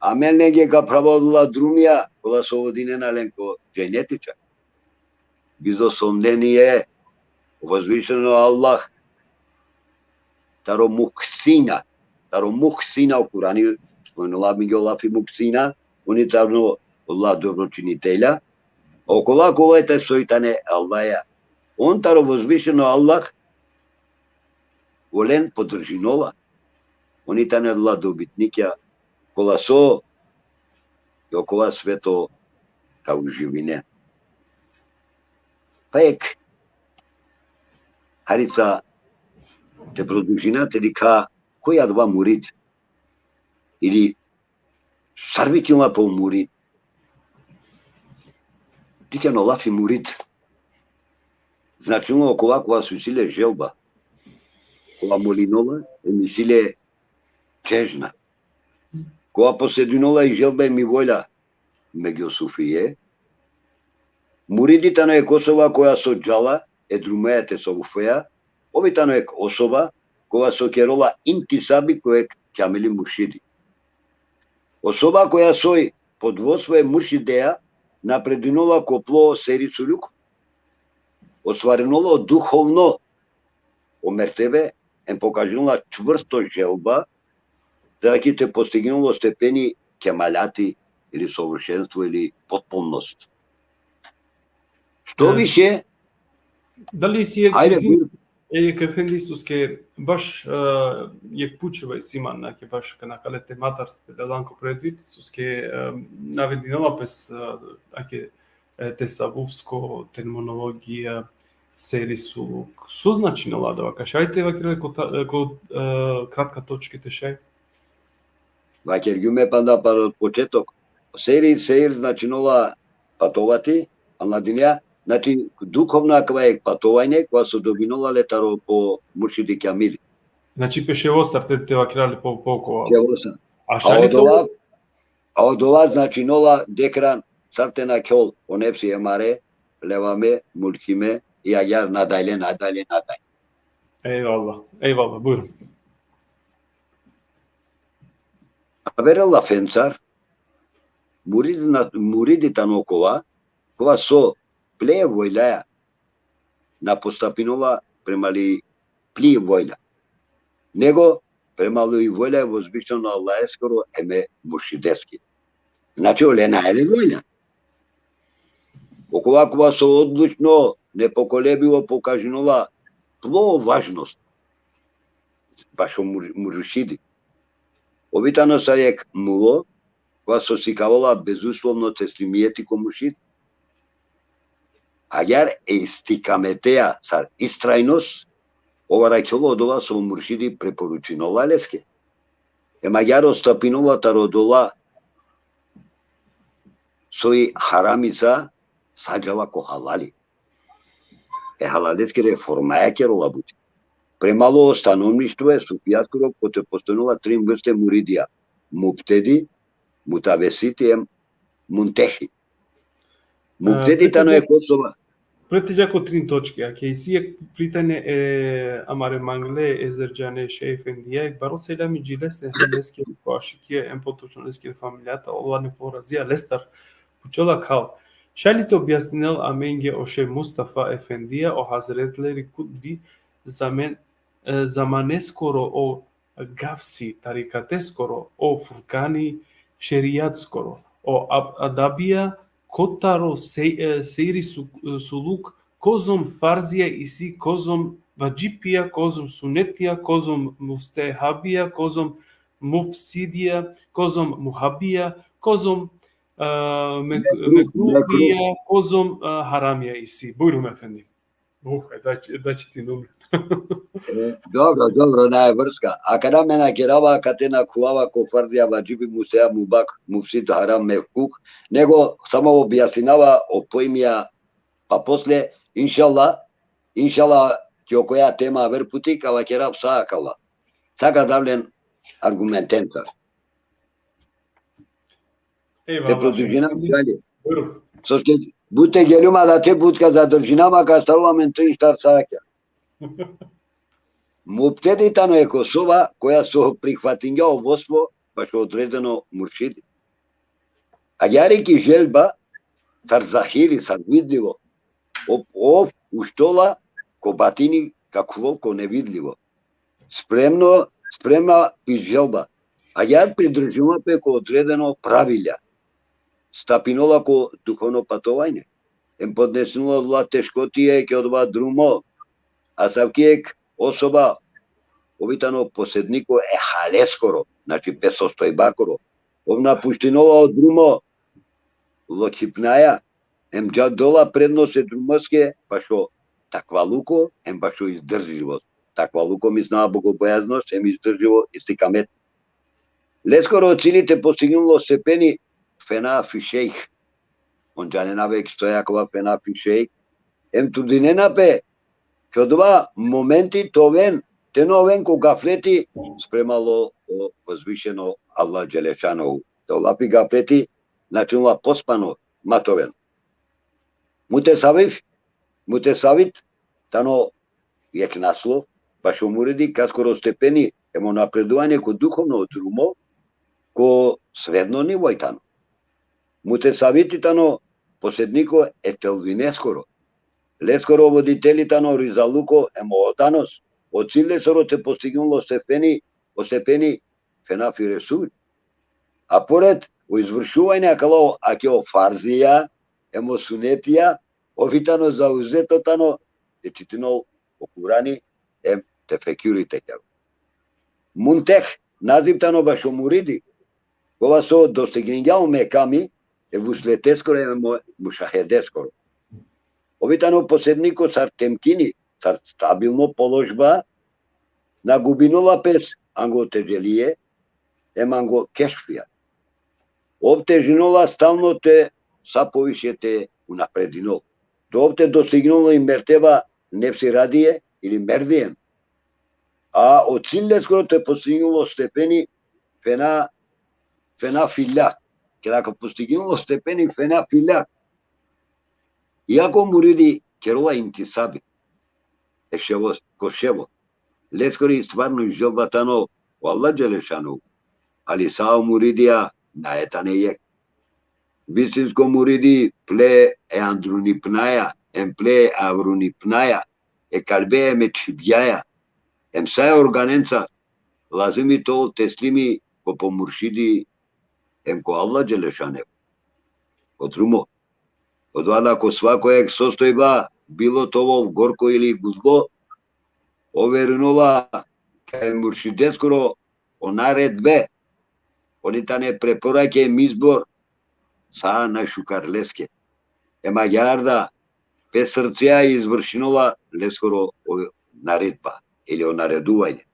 Amelnege ka pravodila drumia, kola sovodine nalenko cennetića. Gizo somlenije, возвишено Allah, таро мухсина у Курани, споменула ми ги Олафи мухсина, унитарно Allah доброчинителя, окола колете сойтане Аллаја. Он таро возвишено Allah, волен подржинова, унитане Allah добитникја, кола со, и окола свето као живине. Паек, Харица, те продължината дека која два мурид или сарвитила по мурид. Дека на лафи мурид. Значилно окола кога сусиле желба. Кога молинола е мислиле чежна. Кога послединола и желба е ми воля меѓу Суфие. Муридите на Косова која со джала е друмејате со уфеја, обитано е особа која со керола интисаби кој кјамили муршиди. Особа која сој подводство е муршидеја напрединова копло серицу люк, освареноло духовно о мертеве им покажила чврсто желба да ќе те постигнало степени кемаляти или совршенство или потполност. Што више Дали си Ајде, Efendi Isuske baš je pučeva Simana, ke baš kana kalete matar da lanko predvit, suske navedi nalapes ake te savuvsko terminologija serisu. Što znači naladava? Kašajte vakile kod kratka točke tešaj? Ваќер ги ме панда пар од почеток. Сеир значи нола патовати, а младинја значи духовна ква е патување, кога се добинола летаро по муршиди кјамили. Значи пешевостар те вакирали по полкова. Ќевоса. А шали то? А од ова значи нола декран сартена кјол, онепси емаре, леваме, мулкиме, и аѓар надајле. Eyvallah, buyurun. Верела фенцар, муридите на окова, кога со плее војлеја, на постапинова премали плие војля. Него премало и војля е возвишено на Аллах скоро еме муршидески. Значи олена е војля. Окова кога со одлучно, непоколебиво покажинова пло важност. Башо муршиди. Обитано сајек муло, кога со сикавала безусловно теслимијети ко муршид. Agar istikametea sar istrajnost, ovaraјќово од ова со муршиди препоручинова леске. Магар остапиновата родола сој харамица саѓава ко халали. Халалеске реформаја керола бути. Премало становништво е Суфијаскоро кој постојнала три врсте муридија. Муптеди, мутавесити и мунтехи. Муптедите на Косова. Претеđako 3 точки, a ke si pitanje amare mangle ezerđane Efendija, baro selam i gilesne hendeske koaşikiye en potočoneske familjata olane porazija lestar puçola kal. Şali to objasnil amenge oše Mustafa Efendija o hazretleri kudbi zamaneskoro o gavsi tarikateskoro o furkani šerijatskoro o adabija Kotaro seyri suluk, kozom farzija isi, kozom vacipija, kozom sunetija, kozom mustehabija, kozom mufsidija, kozom muhabija, kozom mekruhija, kozom haramija isi. Buyurun efendim. Daći ti numre. Dobro, најврска. А када ме накерава катена кулава ко фардија ваџиби мусеа мубак муфсид харам мевкук, него само објаснава о поимија, па после иншалла ќе окоја тема верпути кава керав саакала. Сака давлен аргументенцар. Те продолжина дали. Соске буте гелума да те бутка задржинама ка ставаме 3 штар сака. Муптедите на Косова, која со прихватиња овоство баше одредено муршиди. Аѓареки желба, сар захири, сар видливо, ов уштола ко батини какво ко невидливо. Спрема и желба. Аѓар придржуваме ко одредено правилја. Стапинола ко духовно патување. Ем поднеснула вла тешкотие ке одва друмо, а савкиек особа обитано поседнико е халескоро, значи без состојбакоро. Овна пуштинова од друмо во чипнаја, ем джадола предносе друмоске, башо таква луко, ем башо издржливост. Таква луко ми знаа богобојазност, ем издржливо истикамет. Лескоро од силите постигнуло степени фена фишејх. Он джаненавек стојакова фена фишејх. Ем трудиненапе, ке два моменти товен, теновен ко гафлети спремало о возвишено Аллах Джелешанову. Толапи гафлети начинува поспано матовен. Мутесавит, тано јек наслов, башо муриди каскоро степени емо напредување ко духовно друмо, ко средно ниво и тано. Мутесавити тано поседнико е телвинескоро. Лескоро водители тано ризалуко емо отанос. Од силесоро те постигнуло степени фена фиресуви. А поред о извршување акало акео фарзија, емо сунетија, овитано заузето тано те читинол окурани ем тефекюрите кево. Мунтех назив тано башо муриди, кога со достигнењао меками е вуслетескоро емо мушахедескоро. Овитано поседнико сар темкини, сар стабилно положба, на губинола пес анго тежелие, ем анго кешфија. Обтежинола стално те са повише те унапрединол. До овте достигнуло и мертева нефси радие или мердием. А од силескоро те постигнуло степени фена филя. Кедако постигнуло степени фена филя. Иако муриди керола интисаби, ешево, кошево, лескори стварно изжелбатано у Аллах Джелешану, али сао муридија наетане јек. Вистинско муриди пле е андрунипнаја, ем пле аврунипнаја, е калбе ме чибјаја, ем саја органенца, лазими то теслими ко помуршиди, ем ко Аллах Джелешане. Отрумо. Одвада ко свакојек состојба, било тоа горко или гузло, овернува кај муршидескоро о наредбе, онитане препораќе избор са на шукарлеске. Ема јарда, пе срцеа извршинова лескоро о наредба или о наредување.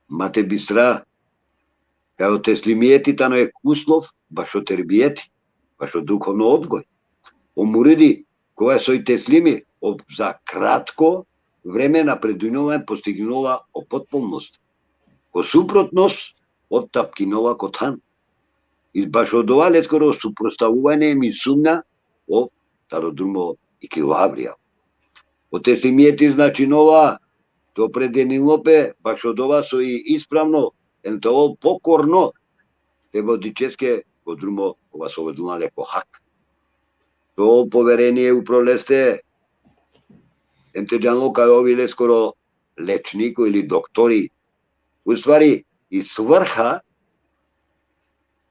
Мате бистра, кај о теслимиети тано е услов, башо тербиети, башо духовно одгој. О муриди, која сој теслими, за кратко време напредувала постигнала о потполност. Ко супротност, оттапкинала котхан. И баш од ова лескоро супроставување ми сумна о стародрумо и килаврија. О теслимиети значи нова, то преденилопе, баш од ова со и исправно, ентово покорно, те водическе друмо ова со ведуна леко хак. То поверение упролесте, емте джанло кај ови лескоро лечнико или доктори, уствари и сврха,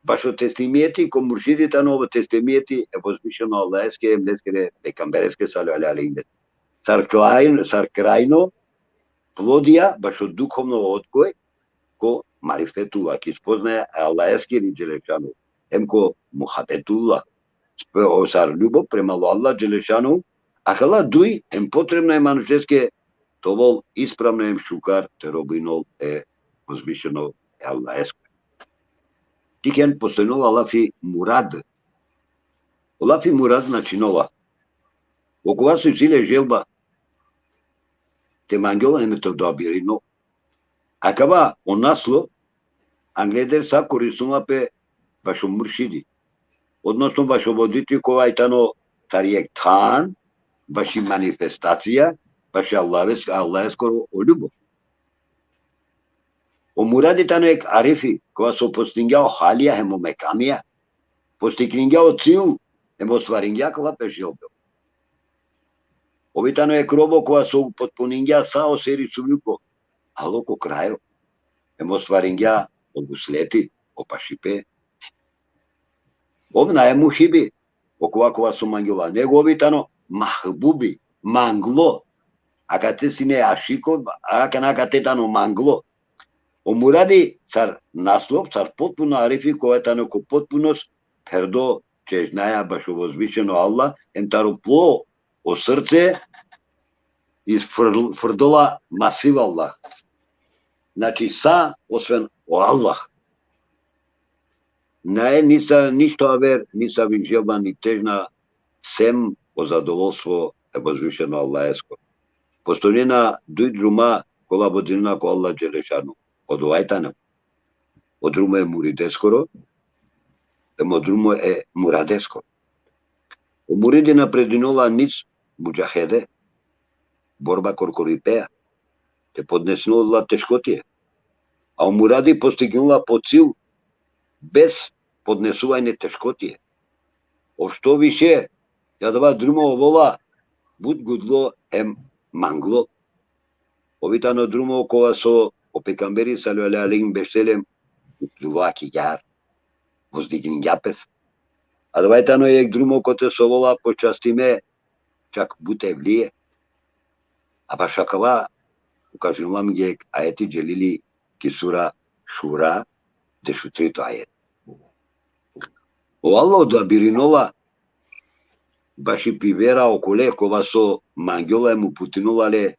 баш од теслимиети, ко муршидите на ово теслимиети е возвишено Аллахеске, емлескере, пекамбереске салу аля имет. Сар крајно плодија, баш од духовно одгој, ко марифетула, ки спознаја Аллахеске или Джелешану. Емко мухабетулла, сар љубов према Аллах Джелешану, а хала дуј ем потребна е манушеске, товол исправно ем шукар, те робинол е возвишено е Аллахеске. Тикен постојнол Аллафи мурад. Аллафи мурад значи нова. Окова се силе желба, те мангјола емето добирино. А кава онасло, англедер са користумапе башо муршиди. Односно башо водити кова тано тариек тан, баши манифестација, баши Аллахескоро о љубов. O Muradi tano ek arifi, koja so postingao halija hemo mekamija, postingao cil, hemo svaringja kova pešilbel. Ovi tano ek robo koja so potpuningja sao seri suvyuko, alo ko krajo, hemo svaringja ogusleti, opašipe. Ovna je muhibi, okova kova so mangiola, nego ovi tano mahbubi, manglo, akate sine ašiko, akate tano manglo. O Muradi car naslov, car potpuno arifi koja tano ko potpunost, perdo čežnaja baš ovozvišeno Allah, em taro plo o srce iz frdola masiv Allah. Znači sa osven o Allah. Ne ništa aver, nisa želba ni težna, sem o zadovoljstvo ovozvišeno Allahesko. Postojena duj druma kola bodina ko Allah Đelešanu. Od Vajtana, od drumo je Murideskoro, od drumo je Muradeskoro. U Muridina predinula nic muđahede, borba korkoripeja, te podnesnula teškotije. A u Muradi postignula po cil bez podnesuvajne teškotije. O što više, ja dva drumo vola, bud gudlo em manglo. Ovitano drumo kova so o pekamberi sallallahu aleyhi ve sellem utluvaki jar, vozdignin japes. A dvajtano je drumo kote sovola počastime čak butevlije. A pa šakava ukažnula mi je ajeti dželili kisura šura dešutrito ajet. O Allah da birinola baši pivera okole kova so mangiola mu putinulale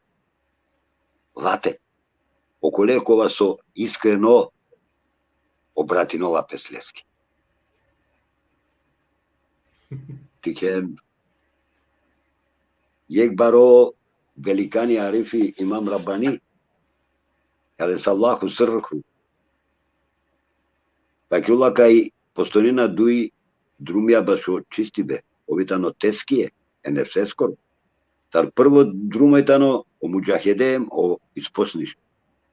late. Okole kova so iskreno obratinova pesleski. Tiken yek baro velikani arifi imam Rabbani kada sallahu srhu pakula kai postolina dui drumija bašo čistibe ovitano teskije enerseskor tar prvo drumajtano o muđahedem o isposniš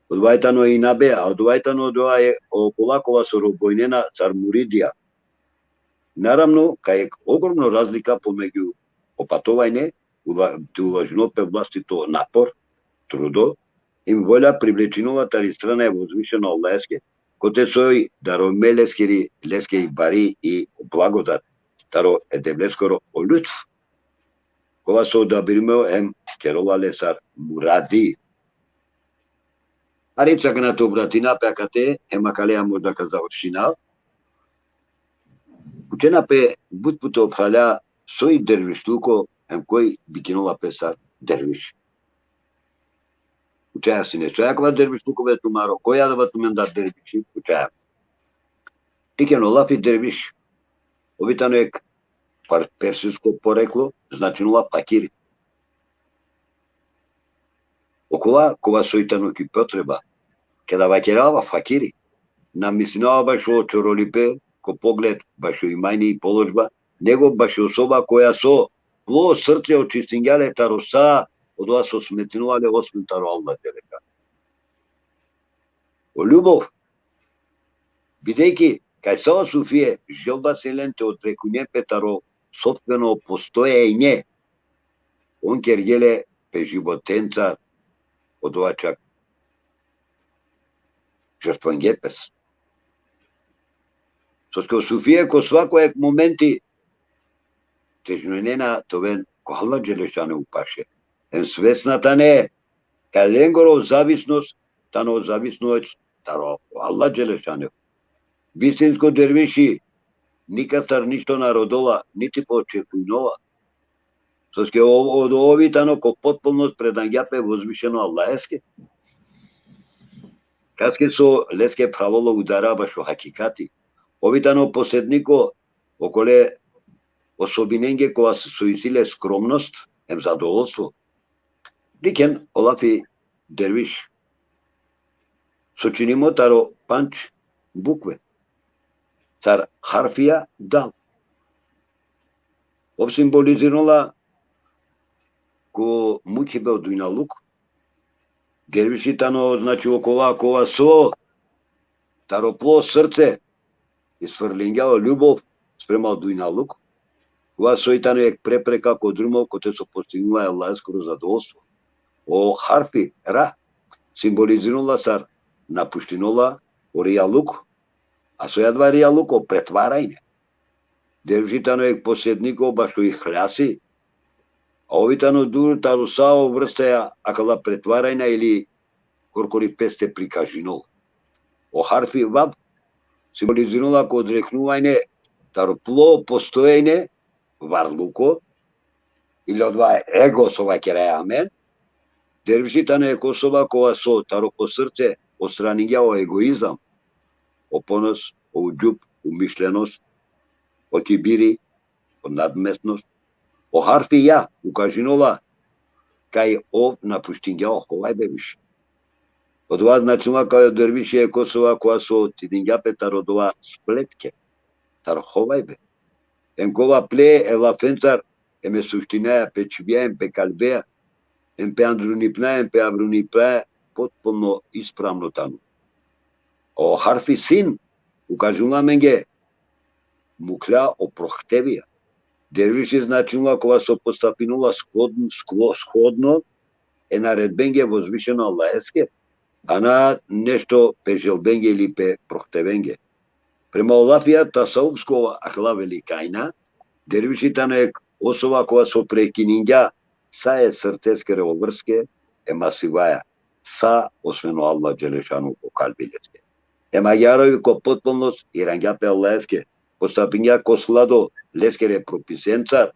odvajtano je i nabe, a odvajtano je o polakova sorobojnena car Muridija. Naravno, kaj je ogromno razlika pomeđu opatovajne, uvažno pe vlastito napor, trudo, im volja privlečinova tari strana je vozvišeno Allahske, kote soj darome leske i bari i blagodat, taro edevleskoro o ljudstv. Kova so odabirimo em kerovale car Muradi. Ari čak na to obratina pe akate, ema kalea možda kad završina. Učena pe bud puto obhalja soj dervištuko, em koji bikinova pesar derviš. Učeja si ne čojakva dervištuko ve tumaro, koja da va tumenda derviši, učeja. Tikeno lafi derviš, ovitano je persijsko poreklo, značinula pakiri. Okova kova soitano ki potreba, kada vakerava fakiri, nam mislila baš o čorolipe, ko pogled baš o imajni i položba, nego baš osoba koja so plo srce očistinjale tarosa, od vas osmetinuvale osmetaro Allah teleka. O ljubov, бидејќи кај сао Суфие желба селенте од преку нje петаро собствено постоење, он ker jele pe životenca od ovačak žrtvan gepes. Sosko Sufije ko svakojeg momenti težnojnena toven ko Allah Đelešane upaše. En svesna tane kaj lengoro zavisnost tano zavisnost taro Allah Đelešane. Vistinsko derviši nikad ništo narodola, niti počekujnova. Soske od ovi tano ko potpunost predanjape vozvišeno Allaheske. Kaske so leske pravolo udara baš o hakikati. Ovi tano posedniko okole osobinenge koja su isile skromnost, em zadovoljstvo. Diken olafi derviš. Sočinimo taro panč bukve. Car harfija dal. Ov simbolizirala ko muhibe od dunjaluk. Derviši tano znači okova kova so таропло срце и сврлингјао љубов спрема дујналук, кога сојтано е препрека кod друмов кој се постигнала Аллахското задоволство. О харфи ра символизирала сар напуштинола оријалук, а сојадва ријалук о претварајне. Дервишитано е поседнико башо и хляси, а овитано дур тарусао врстеја акала претварајна или коркори песте прикажинол. О харфи ваб символизирала ко одрекнувајне таропло постоење варлуко или одва его сова кереамен. Дервишитано е косова кога со таропо срце отстраниња о егоизам, о понос, о уџуб, умишленост, о кибири, о надместност, о харфи ја укажинола кај ов напуштиња о ховај бевиш. Од ова значува кај дервиши е косова која со тидињапе тародова сплетке, тар ховај бе. Енкова пле е лафенцар, еме суштинеја печвија, емпе калбеја, емпе андрунипна, емпе аврунипна, потполно исправно тану. О харфи син укажува менге мукля о прохтевија. Дервиши значува кога со постапинула сходно е наредбенге возвишено Аллахеске, а на нешто пежелбенге или пе прохтевенге. Према Олафија тасаувскова ахла великајна, дервишитано е осова кога со прекининѓа са е срцеске револврске, е масиваја, са освено Аллах Джелешану ко калбилеске. Е магјарови ко потполност и рангјапе Аллахеске, постапиња ко сладо лескере прописенцар,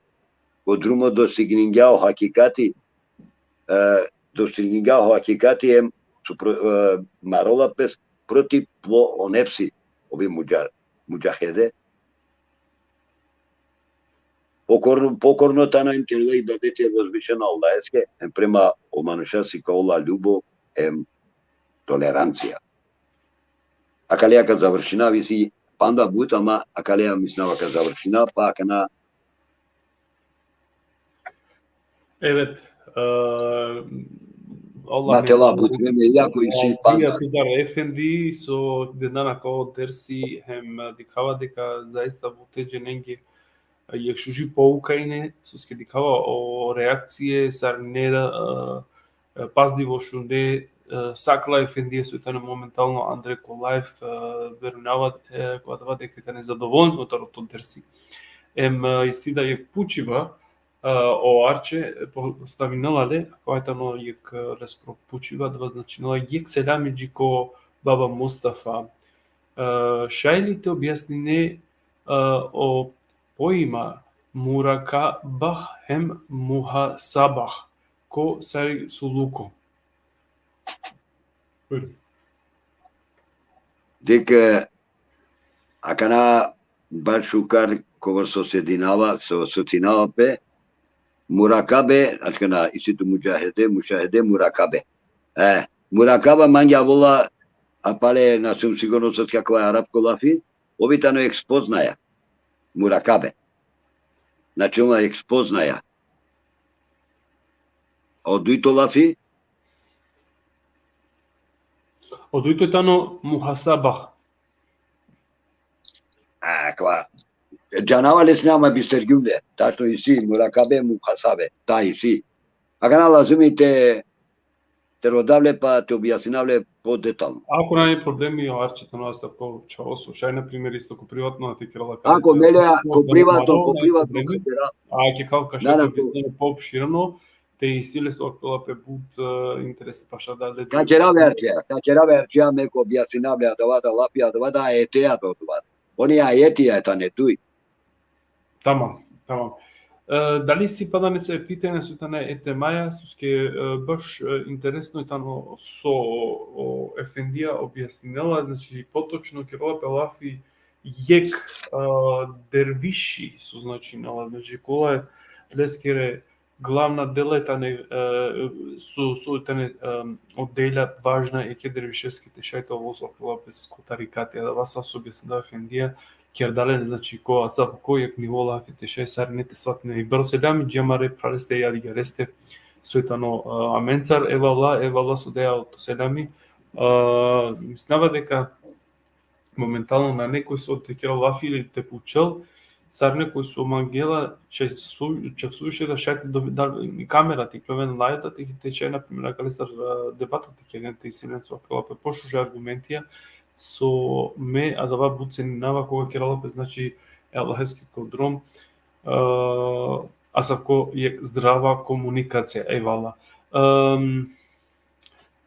ко друмо достигниња о хакикати, ем марола пес против пло онепси, ови муџахеде. Покорно тано им теле и дадете возвишено Аллахеске, ем према омануша си каола љубов, ем толеранција. Акалија ка завршина, виси панда бут, ама акалија мислава ка завршина, па акана... Evet. Матела бут, време јако и си панда. Пидар Ефенди со денана као дерси хем дикава дека заиста во теџененги ја шужи поукајне, со ски дикава о реакције сар не паздиво шунде сакла Ефендија сојтано моментално Андре Колаев верунава кога дава дека не задоволен од тарото дерси. Ем и сида ја пучива o arce postavinalale, koetano jek leskro pučiva, dva značinala jek selamidžiko baba Mustafa. Šajlite objasnine o pojma murakabah hem muhasabah, ko sari suluko. Дека акана башукар кога со сотинава пе Murakabе, aşkına isitu müşahede murakabe. Murakaba manja vola apale na sum sigurno sad kakva je arapko lafi, ovitano ekspoznaja. Murakabe. Znači ona ekspoznaja. Oduito lafi? Oduito je tano muhasabah. Kva. Canavar esnama bistergümde. Taşto isi, murakabe, muhasabe. Ta isi. Akana lazım te rodavle pa te objasinavle по-детално. Ако најде проблеми о арчето на Ставко Чаосо, шај на пример исто ко приватно ти керала Ако мелеа ко приватно а ќе како кај објаснено поопширено, те и силе со окола пе бут интерес паша да Качера верчија меко објаснавле да лапија да етеа тоа. Они ајетија та не туј. Тамам. Дали си па да не се питање со тане етемаја, суске баш интересно тано со Ефендија објаснила, значи поточно Керола Пелафи јек дервиши со значинала, значи кола е лескере главна дела тане со тане одделя важна е ке дервишеските шајта овоз окола без котарикати, да вас објаснила Ефендија Кердален, значи која са кој ниво лафите ше сарнете сатне и брселами џемаре пралесте јади гаресте сојтано аменцар евала со деа од селами мислава дека моментално на некој со те кералафи или те пучел, сар некој со мангела чаксуше да шајте да камера ти клевен лајата ти те чај например калестар дебатата ќе не те синен со калапе пошуже аргументија со ме а дава буценинава кога кералапе значи елахески кодром а сако е здрава комуникација евала.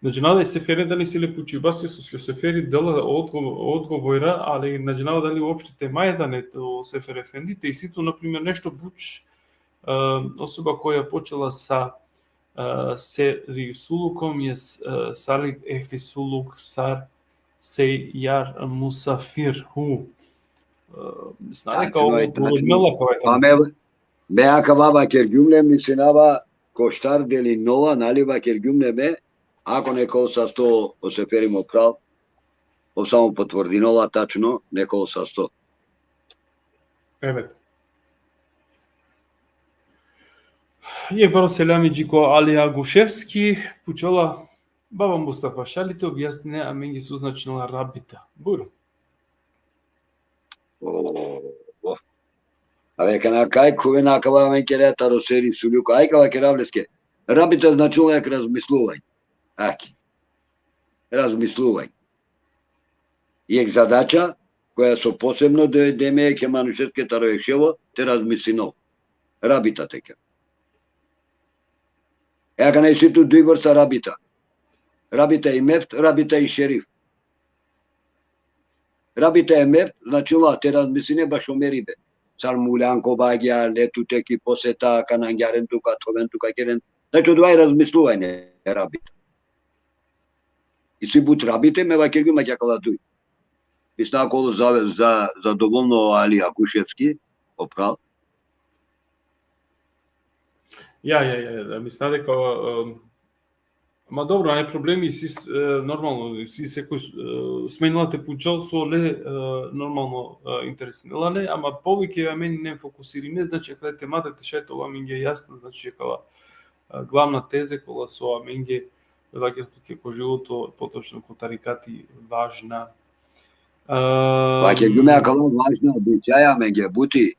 Наџинава сефери дали се лепучи баси со сефери дела одговора, али наџинава дали уопште те мајдането сефер ефендите и сито например нешто буч особа која почела са сери сулуком е сали ехли сулук сар се јар мусафир ху. Знае као говорнела као me acabava che il giumle mi senava costar deli nova naliva che il giumle me ako neko sa 100 o se ferimo prav o samo potvrdinova tačno neko sa 100. Evet. Је баро селами джико Али Агушевски пучола баба Мустафа шалите објасне а менги сузначнала рабита. Буру. Абе, кана кај кувена акава мен кере таро сери сулюка, ај кава керавлеске. Рабита значила як размислувај. Аки. Размислувај. Јек задача која со посебно деме ке манушетке таро ешево, те размислино. Рабита тека. Ја кана си ту дуј врста рабита. Рабита и мефт, рабита и шериф. Рабита е мефт, значила те размислине баш омерибе. Sarmulanko bagja, letu teki poseta, kanangjaren tuka, toven tuka keren. Znači, odvaj razmisluvanje rabita. I svi but rabite, me vakirgi ma kjakala tuj. Pisna kolo zadovoljno Ali Akuševski, oprav. Ja, mislim дека ма добро, не проблеми си нормално си секој сменилате пучал со ле нормално интереснелане, ама повеќе ја мене не фокусириме, значи каде тематата шетова минге јасна, значи кала главна теза кола со менге ваќето ќе ко живото поточно ко тарикати важна. Ваќе гуме кала важна обичаја менге бути.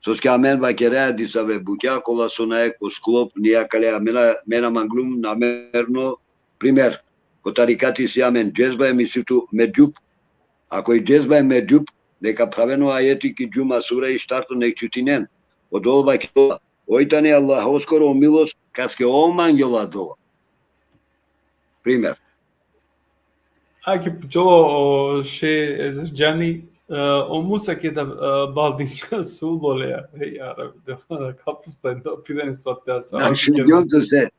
Soske amen va querer disave bukia cola sonae cu sclop nia calea mena manglum namerno primer cotaricati si amen jezba emisitu medjup ako i jezba medjup neka praveno ajeti ki juma sura i startu nek čutinen odol va kitola oitani Allah oskoro milost kaske oman jola dola primer Аки пчело ше езерџани Omusa ke da baldinja sulolea. Jara, da kapusta da piden sotea sa. Znači, gdje se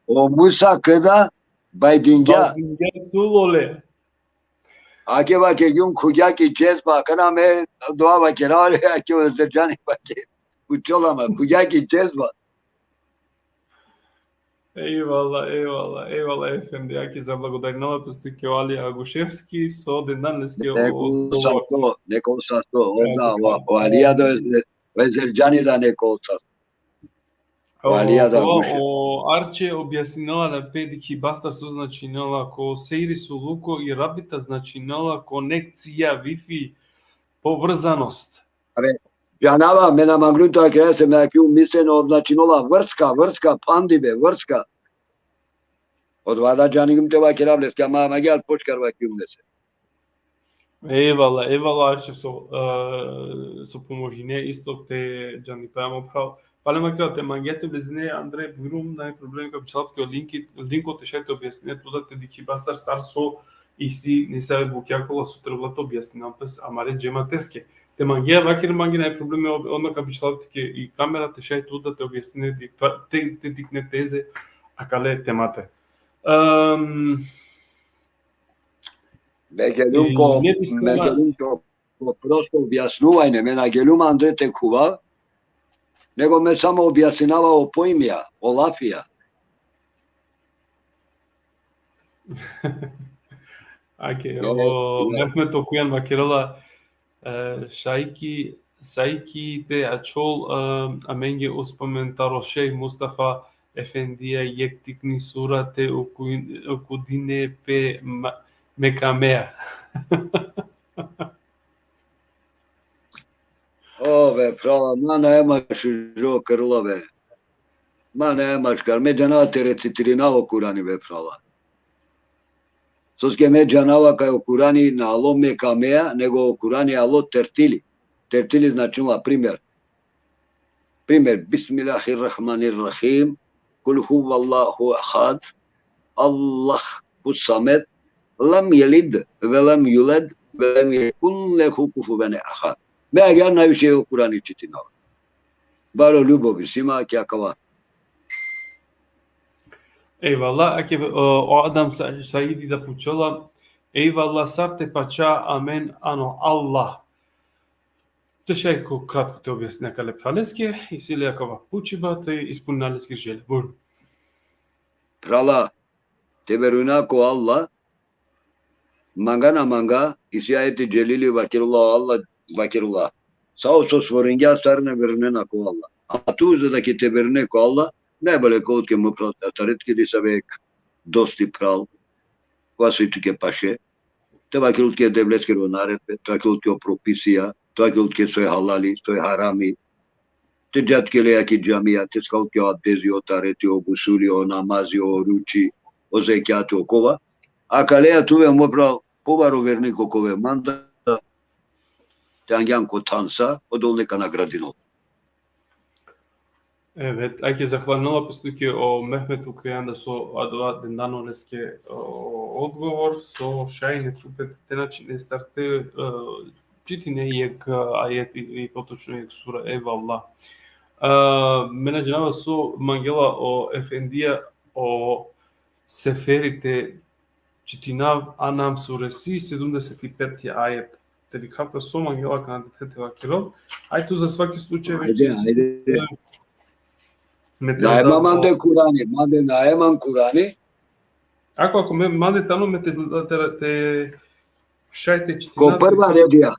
omusa kada baydinga. Baldinja sulolea. Ake va ke yum kugya ki cezba kana me dua va ke rale ake va zerjani va ke uçolama kugya ki cezba. Eyvallah efendi. Ja ki zablagodarim na pustike Ali Agушевски со денданески Neko sasto, onda o Alija do Zerđani da neko sasto. O Arče objaснила на педики бастар со значинела ко сеири со луко и рабита значинела конекција Wi-Fi поврзаност. Janava mena magluta krese me akiu misleno значинела vrska pandibe vrska. Od vada canigim te vakirable skama gel počkar vakium dese. Eyvallah Arče со поможине исто те джани пајамо прав. Пале макар те мангете близне Андре Бурум на проблем како чалапки од линкот шете објасне туда те дики бастар стар со исти не се букјакола со трблато објасни напис амаре джематеске. Те мангија вакир манги на проблеми одма како чалапки и камерата шете туда те објасне те дикне тезе а кале темате. Me gelum ko prosto objašnjuvanje, me na gelum Andrej Tekuva, nego me samo objašnjava o pojmija, o lafija. Аке, мехме токујан вакирала Сајки те ачол аменге оспоментаро шеј Мустафа Ефендија јектикни сурате окудине пе Мекамеа. Ove, prava, ma nemaš žo krlove. Ma nemaš, kar me džanate recitirina Kurani ve prava. Sos que me džanava kaj o Kurani na alo me kamea, nego o Kurani alo tertili. Tertili znači primjer. Primjer, Bismillahirrahmanirrahim, Kul huvallahu ahad, Allahu samet, lam yelid ve lam yulad ve lam yekun lehu kufuven ahad. Me gel najviše o Kurani čitinava. Baro ljubovi svima kjakava. Eyvallah. Ake o adam Saidi da pučala. Eyvallah sarte pača amen ano Allah. Teşekkür kratko te objasne kale praleske i sile jakava pučiba te ispunnaleske želje. Buyurun. Prala, teberuna ko Allah, mangana manga, isi ayeti celili vakirullah Allah, vakirullah. Sao sos voringa sarne verine ko Allah. Atuzadaki teberune ko Allah, ne böyle kod ke muprat taret ke disavek dosti pral, kvasitu ke paše, te vakilut ke devlet ke ronaret, te vakilut ke propisija, te vakilut ke soy halali, soy harami, te jat ke leya ki camia, te skaut ke abdezi o tareti o gusuli o namazi o ruči, o zekati o kova, a kaleya tuve mupral povaro verniko kove manda, te angjan ko tansa, o dolneka nagradino. Evet, ake zahvalnila postuke o Mehmetu Kajanda so adva dendanoleske odgovor, so šajne trupet te načine starte čitine jek ajet i potočno jek sura Eyvallah. Mena cenava so mangela o efendija o seferite čitinav Anam suresi 75. ajet. Tebi karta so mangela kandidate vakirov. Aj tu za svaki slučaj već Ajde. Naeman mande Kurani, mande naeman Kurani. Ako me mande tamo me te šajte čitinav. Ko prva redija,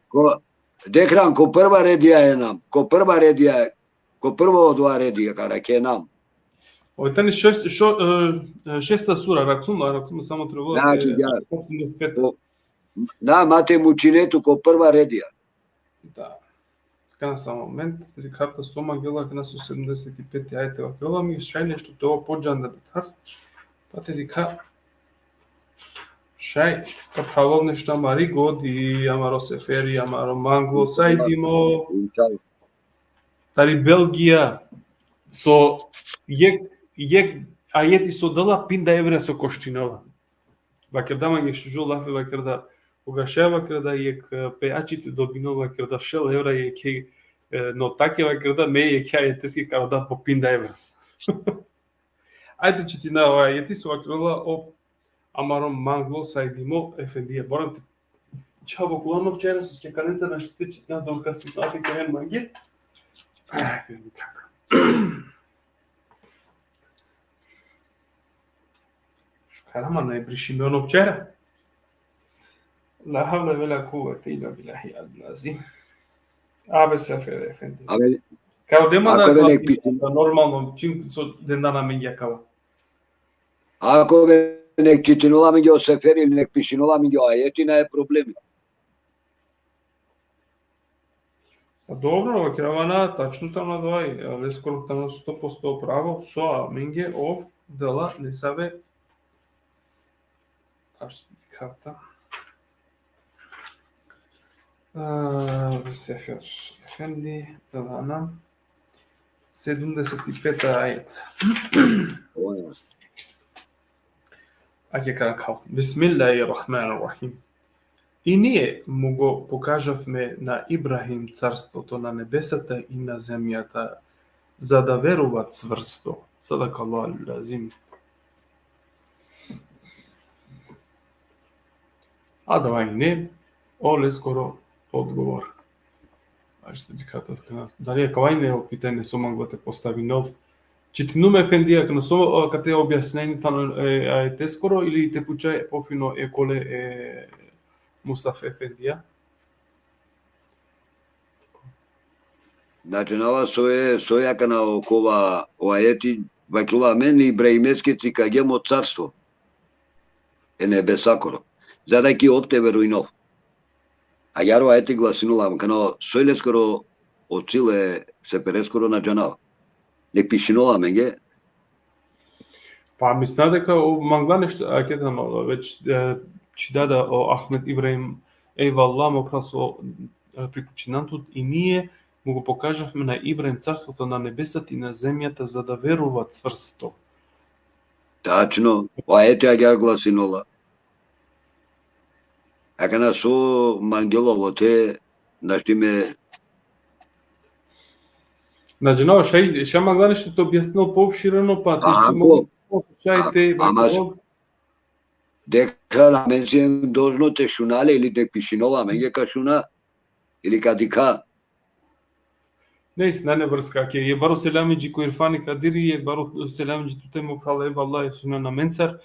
dekran, ko prva redija je nam, ko prva redija je, ko prvo dva redija, karak je nam. Ovo je tani šesta sura, rakunu samo treba. Znači, na mate mučinetu ko prva redija. Da. Така само момент, карта сома гела на 75 ајте вакела ми шај нешто тоа поџан да тар. Па те дика шај капхавол нешто мари годи амаро сефери амаро мангло сајдимо тари Белгија со јек ајети со дала пинда евреја со коштинова. Вакердама ги шужолафе вакерда Погашава када јек пеачите добинова када шел евра јек но такива када ме јек ајетески када попинда евра. Ајде че ти на ова ајети со вакрила о амаром мангло сајдимо ефендија. Борам ти чаво главно вчера со скеканеца на штите читна долка си плати каен манги. Шкарама не бришиме оно вчера. La havle ve la kuvvete illa billahi al-azim. Abe sefer efendi. Kao dema da normalno čim so dendana men jakava. Ako nek čitinula mi o seferi ili nek pišinula mi o ajetina je problemi. A dobro, vakravana, tačno tam na dvaj, ali skoro tam na 100% pravo, so a menge ov dela ne save. Až karta. Sefer Efendi, Anam, 75 ajet. Ake kakao. Bismillahirrahmanirrahim. I nije mu go pokažavme na Ibrahim carstvo na nebesata i na zemljata, za da verovat cvrsto. Sadakallahu al-azim. A da ne, ole skoro odgovor. Дали е кај не питање со могла те постави нов. Читинуме ефендија кога со кате објаснени тано е те скоро или те пучај пофино е коле е Мустафа ефендија. Значи нова сојака на окова оаети вакила мен ибраимески цикагемо царство. Е небесакоро. За да ки опте веруинов. Agaro a eti glasinula, kano söyle skoro o cile se pereskoro na janal. Nek pišinola menge, Па мисля дека мангла нешто акетано веќе чи дада о Ахмед Ибраим Ейвалла мо прасо приклучинантот и ние му го покажавме на Ибраим царството на небесата и на земјата за да верува цврсто. tačno, a eti agaro glasinula. Akana so mangelovo te, naštime, Значи, но ша мангла нешто те објаснил поопширено, па ти си Ако- могу чајте ама- dekha mención dos no te shunale ili te pišinola menge ka shuna, ili ka dika. Наистина не врска, ќе е баро селамиџи кој Ирфани Кадири, е баро селамиџи ту тему прала Валла е суна на Менсар.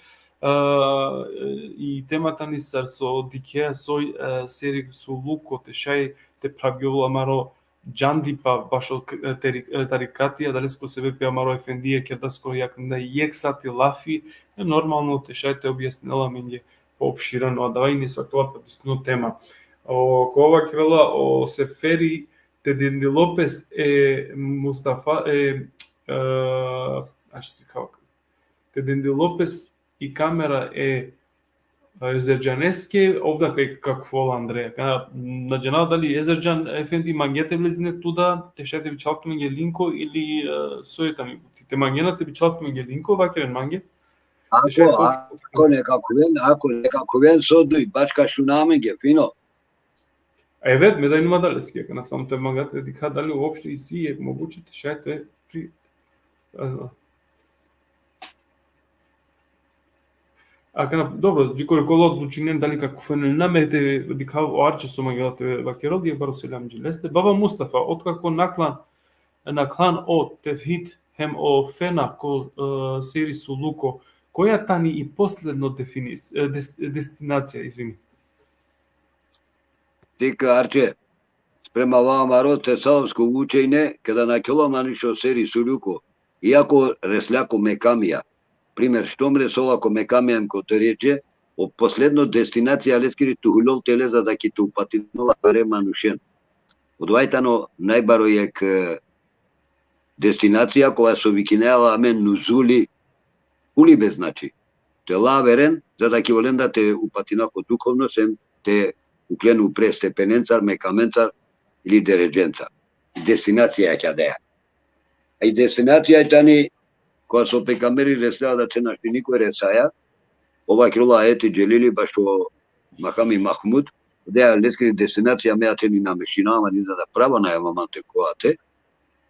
И темата ни сар со дикеа сој сери со луко те шај те правјола маро џанди па башо тарикатија, дали ско се вепи амаро ефендија ќе да ско јакнда јексати лафи, е нормално те шај те објаснила менѓе поопширено, а давај ни свакова потисну тема. Кога ќе вела о Сефери Тединди Лопес Мустафа Тединди Лопес и камера Езерџанеске, овда кај какво Андреја. На джана дали Езерџан ефенди мангете влезне туда, те шете би чалку меѓе линко или сојета ми. Те мангенате би чалку меѓе линко, вакерен манге. Ako nekako ven soduj, baš ka shuna menge, fino. Evet, me да има дали ски, на само те мангате дека дали уопште и си е могуче те шете при добро, джикој кола одлучинен дали како фенел намерите дека оарче со мангелате вакерол ди баро селам джилесте. Баба Мустафа, откако наклан о Тевхид хем о фена ко сери со луко, која тани и последно дестинација, извини. Tika arče, sprema vama te savsko učenje, kada na kilomanišo seri suluko, iako resljako mekamija, primjer štomre solako mekamijan ko te reče, o posledno destinacija leskiri tuhulol teleza da ki tu patinula vere manušen. Odvajtano najbaro je k destinacija koja su vikinela amen nuzuli ulibe znači. Te la veren, za da ki volen da te upatinako duhovno sem te uklenu pre stepenencar, mekamencar ili deređencar. Destinacija je kada je. A i destinacija je tani koja su pekameri resljava da će našti niko resaja, ova krila eti dželili baš o Mahami Mahmud, da je leskri destinacija mea teni na mešinama, ni da pravo na javamante koate,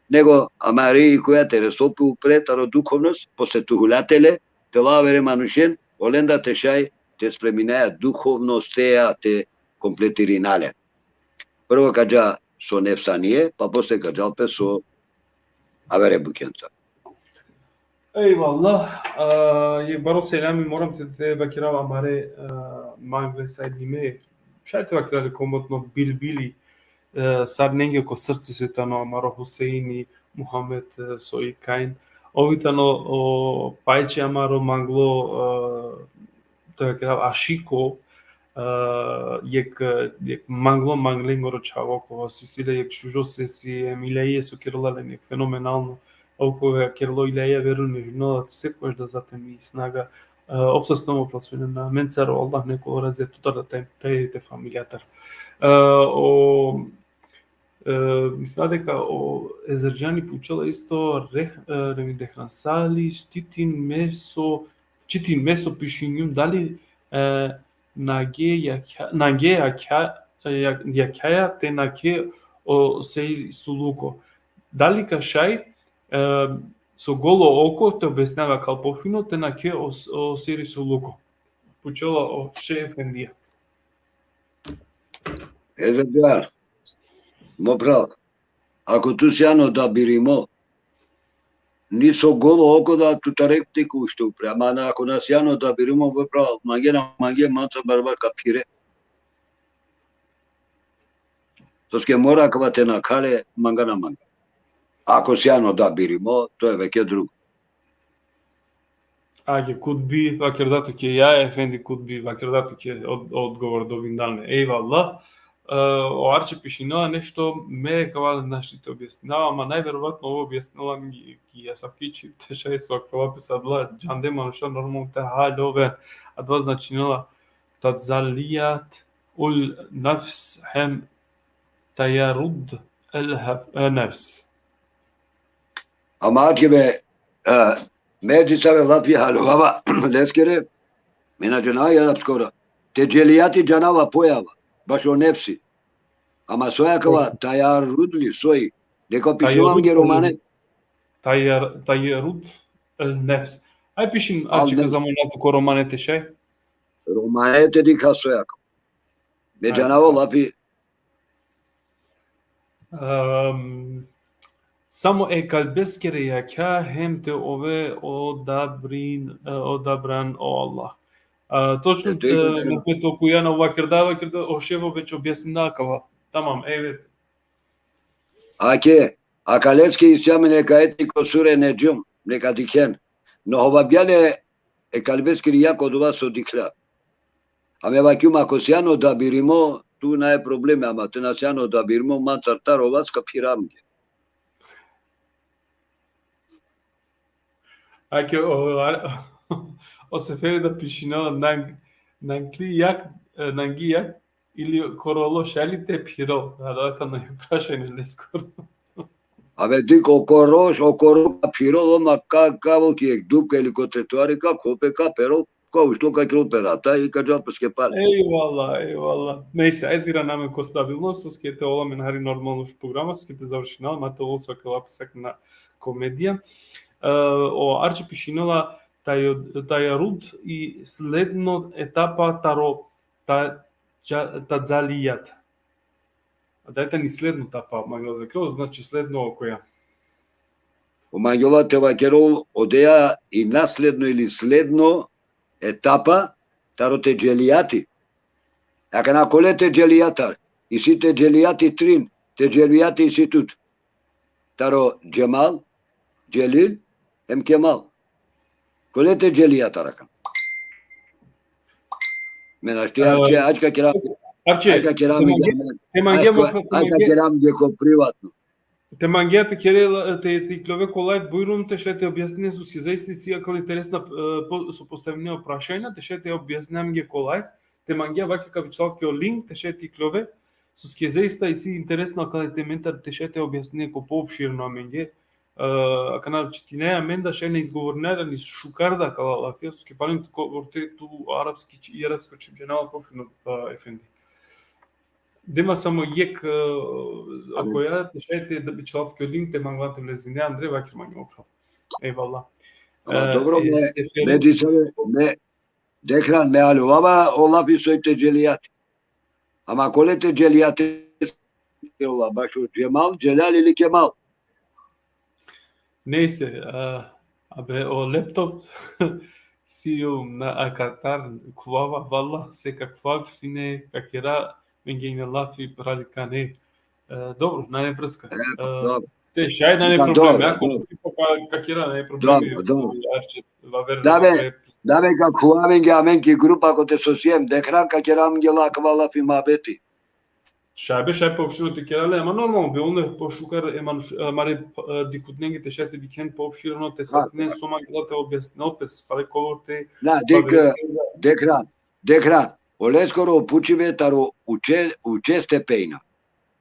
nego amari koja te resopi upretaro duhovnost, posle tuhulatele, te lavere manušen, olenda te šaj, te spreminaja duhovnost teja, te kompletirinale. Prvo kađa so nefsanije, pa posle kađa opet so avere bukenca. Eyvallah. Je baro selami moram te bakirava mare mangle sajdime. Šajte bakirali komotno bilbili sad negdje oko srce svetano Amaro Huseini, Muhammed Soi Kain. Ovitano o pajče Amaro manglo te bakirava Ashiko jek manglengoro čavoko sisile jek šužo se si Emileje su kirolale nek fenomenalno околу Керло Илеја верувам международната секојаш да затеми снага опсастомо працујне на Менцар Аллах некој разе тутар да тајте фамилијатар. Мисля дека о Езерџани пучела исто реми дехансали читин месо пишињум дали наге јакаја те наке о сеј сулуко. Дали кашај со голо око те обяснава Калпофино, те на ке о сери со луко. Пучела о Ше Ефендија. Езерџан, мопрал, ако ту сјано да биримо, ни со голо око да ту таректи кушто упре, ама ако на сјано да биримо, мопрал, маге, манца барбар капире. Тоске мора кава те накале, манга на манга. Ако сјано да биримо, тоа е веќе друго. Ајде, could be, вакер дату ќе ја Ефенди could be, вакер дату ќе одговор добин далне. Eyvallah. Арчи Пишинова нещо ме е кава нашите обяснава, ама най-вероятно ovo обяснила ми ја сакичи тешај со аква писадла джанде мануша нормално те халове адва значинала تتزليات النفس هم تيرد النفس. Ama gibi meclise ve lafi halu ama leskere minacına yarab skora. Tecelliyati canava pojava, baš o nefsi. Ama sojakava tajarudli soji. Neko pišuvam gdje romane. تيرد النفس. Aj pišim arčika za monatu ko romane tešaj. Romane te dika sojakava. Me canava lafi. Само е калбескере јака хем те ове одабран о Аллах. Точно на пето која на ова кирдава ошево веќе објаснила кава. Тамам, еве. Ake, akaletski İslam'ın ekayetiko sure necum, nekadiken. No hovabiale ekalbeski riyak odova sodikla. Ame vakium akosiano da birimo, tu na je probleme, ama tenasiano da birimo, man tartar ovas kapiramge. Ајке о сефери да пишинала нанги јак или короло шалите пиро. Да та не прашање не скоро. Ave dik o koro kapiro, oma kavo ki ek dupka ili kotretuari ka kope ka pero, kao što ka kilo perata i ka džapaske pare. Eyvallah. Neyse, Edira name ko stabilnost, skete olamen hari normalno programa, skete završinala, mate ovo svakala pisak na komedija. O Арчи Пишинала тајаруд и следно етапа таро тадзалијат. Дајте ни следно тапа, мајно закрил, значи следно која. O manjola te vakero odeja i nasledno ili sledno etapa taro te dželijati. Aka na kole te dželijatar, i si te dželijati trin, te dželijati i si tut. Taro Cemal, Celil, hem Kemal. Kole te dželijatar akan. Men ačka kiram, Арчи, ačka kiram geko privatno. Те мангијата керела те клове колај бујрум те ше те објасни со скизаисни си акал интересна со поставени прашања те ше те објаснам ге колај те мангија вака капичал ке линк те ше ти клове со скизаиста и си интересно акал те ментар те ше те објасни ко поопширно менге акана читине менда ше не изговорнера ни шукарда кала лафиски палим ту арапски и арапско чимченала профилно ефенди. Дема само јек ако ја тешајте да би чалав ке линк те мангвате влезине Андре вакир мању оправ. Eyvallah. Dobro me diceve me dekran me alu ama ola bir söy teceliyat. Ama kole teceliyat ola başu Cemal Celal ili Kemal. Neyse абе о лептоп сију на акатар квава валла се каква сине какера менгејна лафи праликане. Добро, не прска. Те шај не проблем, ако какера не проблем. Dame ka kuamen gamen ki grupa ko te sosiem dekran ka keram gela kvala fi mabeti. Шај поопширно те керале, ама нормално бе оне пошукар маре дикутненги те шете дикен поопширно те сатне сома глате објаснил пес паре колорте. Na dekran. Олескоро опучиве таро уче степејна.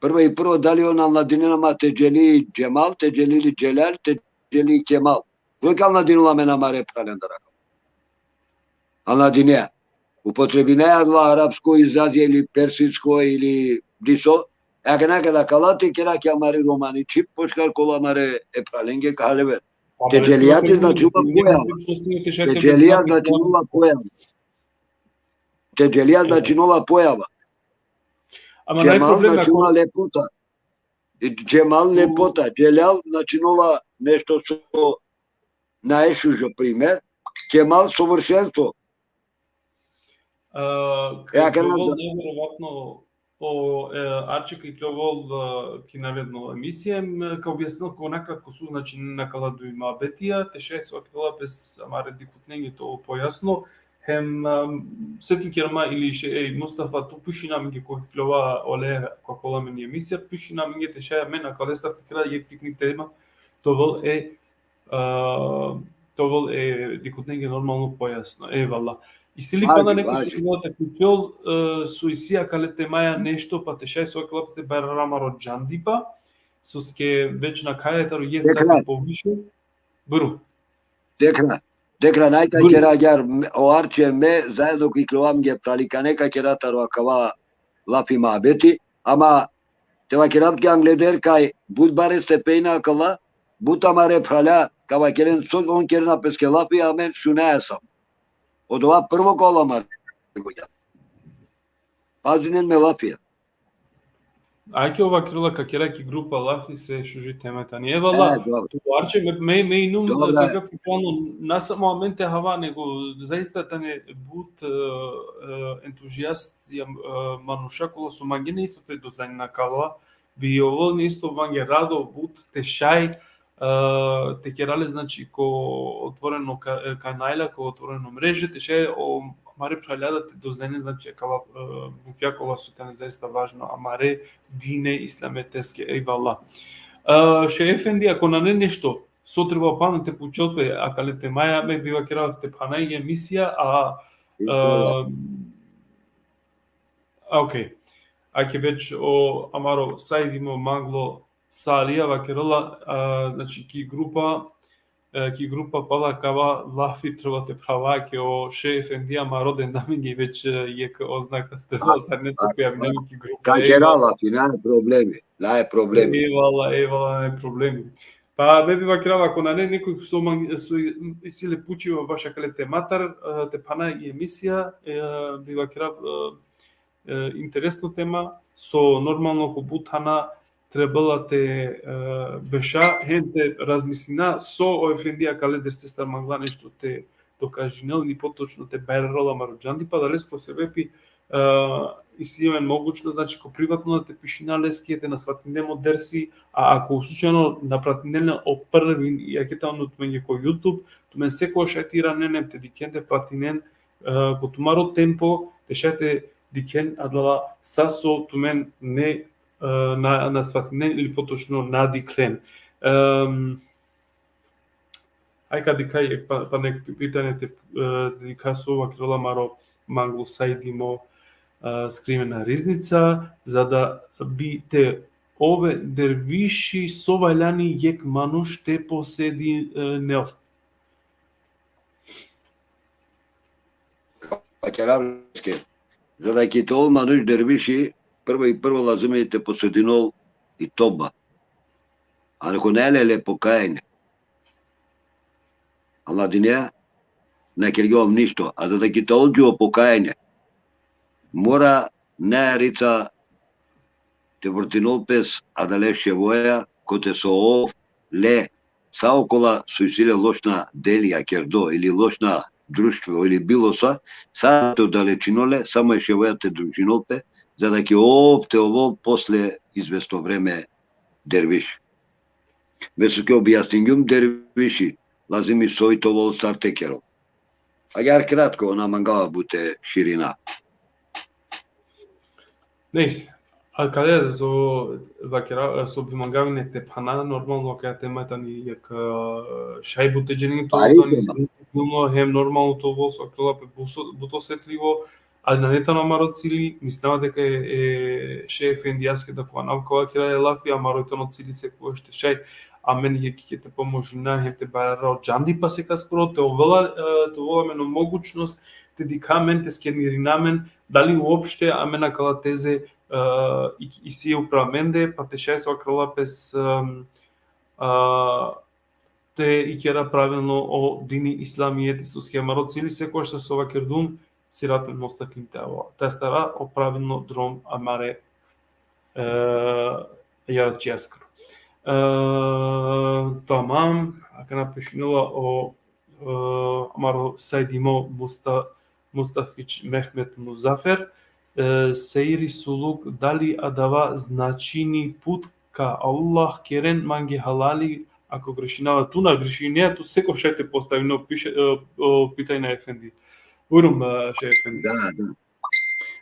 Прво дали он алнадинама те джели Джемал, те джелили Джелал, те джели Кемал. Кој алнадинала ме намаре пралендара? Алнадинеа. Употребинеа арапско изрази или персидско или дисо. Некада калати кера ке амари романи чип почкар кола маре е праленге калеве. Те джелијати значува појава. Те джелија значува појава. Tecelija znači nova pojava. Cemal znači nova lepota. Cemal lepota. Celal znači nova nešto što najšužo primer. Kemal savršenstvo. Кловол неверојатно о Арчик и Кловол ки наведно емисија као објаснил ко накратко су значи на каладу има бетија те ше со акела без амаре дикутнењето појасно hem Свети Керма или Мустафа ту пуши нам ги кој плова оле кола мен емисија пуши нам ги тешаја мен ако леста текра јек пикник тема тоа е дикот неге нормално појасно вала и сили па на некој се ноте пичол суисија кале темаја нешто па тешај со клапте барамаро джандипа соске веќе на кајетаро јек сака повише бру Декра најка кера гјар оарче ме заедно кој кловам ге пралика нека кератаро акава лафи мабети, ама тева керат ге англедер кај будбаре степејна акава бутамаре праля кава керен сог он керна песке лафи, а мен шунеја сам. Од ова прво кола мар пазинен ме лафија. Ајке ова крила какераки група лафи се шужи темата. Не вала. Туарче ме инум какав плано на само моменте хава него заиста тане бут ентузијаст мануша кола со мангене исто пред доцање на кала би ово исто манге радо бут тешај те керале значи ко отворено канајла ко отворено мреже тешај маре праљадате дознене значи кала буќа кола со тане заиста важно амаре дине исламетеске вала. Ше ефенди ако на не нешто сотреба пана те пучелпе акале те маја ме бива керава те пана и емисија окей. Ајке веќе о амаро сајдимо магло салија вакерала значи ки група пала кава лафи требате права ке о ше ефенди ама роден да ми ги веќе јек ознака стефа за не појављави ки група. Кај лафи не е проблеми. Вала не проблеми. Па беби вакерава ако на не некој со силе пучива баша кале тематар те пана и емисија би вакерав интересна тема со нормално ко бутана требала те беша хенте размислина со оефендија каледер се стар магла нешто те докажинел или поточно те байрарола мароджанди па да леско се вепи и си имаме могучно значи ко приватно да те пиши на лескиете на сватине модерси ако случајно напратинеле опрвин и акетално тумене ко YouTube тумен секој шатира ненем те дикенте пратинен ко тумаро темпо те шате дикен адала сасо тумен не на сватинен или поточно надиклен. Ајка дикај па некој питање те дика со ова крила маро мангло сајдимо скривена ризница за да бите ове дервиши совајлани јек мануш те поседи нел. Пакеравске за да ки тол мануш дервиши прво лазимите посединол и тоба. А неко не леле покајање. Аладинеја не кергјувам ништо, а за да ки тол ѓуо покајање мора не рица те вртинол пес а да леше воја коте со ов ле са окола суисиле лошна делија кердо или лошна друштво или било са те далечиноле само еше војате дружинолпе за да ќе овте ово после известно време дервиш. Веќе ќе објаснињум дервиши лазими сојто вол стартекеро. А јар кратко на мангава буте ширина. Нейс. А каде со вакера со бимангавине те пана нормално кај темата ни јак шај буте дженито ни хем нормално тоа со крилапе буто сетливо ali na netano maro cili, mislama дека е шеф ендијаске да кога навкова кера е лафи, а маројтано цили се кога ште шај, а мене ќе те поможина, хем те барао джанди па се каскоро, те овола мено могучност, те дикамен, те скенирinamen, дали уопште, а мена кала тезе и си управменде, па те шај со крила пес те и кера правилно о дини исламијети со схемаро цили се кога што со вакердум, сиратен мостаклин тестара оправилно дром амаре јарческро. Тамам, ака напишнила о амаро сајдимо Мустафич Мехмет Музафер, Сеири сулук дали адава значини пут ка Аллах керен манги халали ако грешинава туна грешинија, ту секој шете поставино питај на ефенди. Buyurun Şeyh Efendi. Da.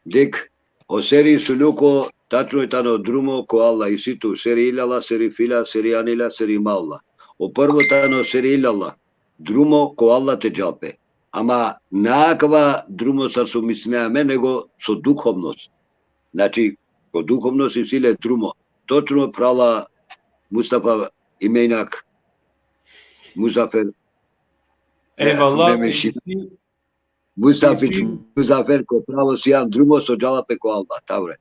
Dek, o seri suluko, tačno je tano drumo ko Allah i situ, seri ilala, seri fila, seri anila, seri malla. O prvo tano seri ilala, drumo ko Allah te džape. Ama nakva drumo sa su misneme nego so duhovnost. Znači, ko duhovnost i sile drumo. Točno prala Mustafa İmeynak, Muzaffer, Eyvallah. Memeşit, Teysi, Mustafić teysi, Muzaffer ko pravo sijan drumo so džalape ko Allah. Tavre.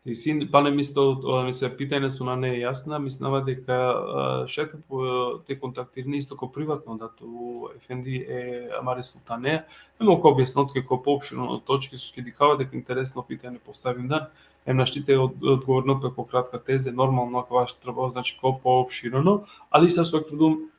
teysi, pane мисля, питање су на неја јасна, мислам дека шетат те контактирни исто ко приватно, дату Ефенди е Амари Султане, многу објаснот како поопширно точки со ке дикава дека интересно питање поставим дан, на штите одговорно преку кратка тезе, нормално ако ваш треба, значи ко поопширно, али са со трудум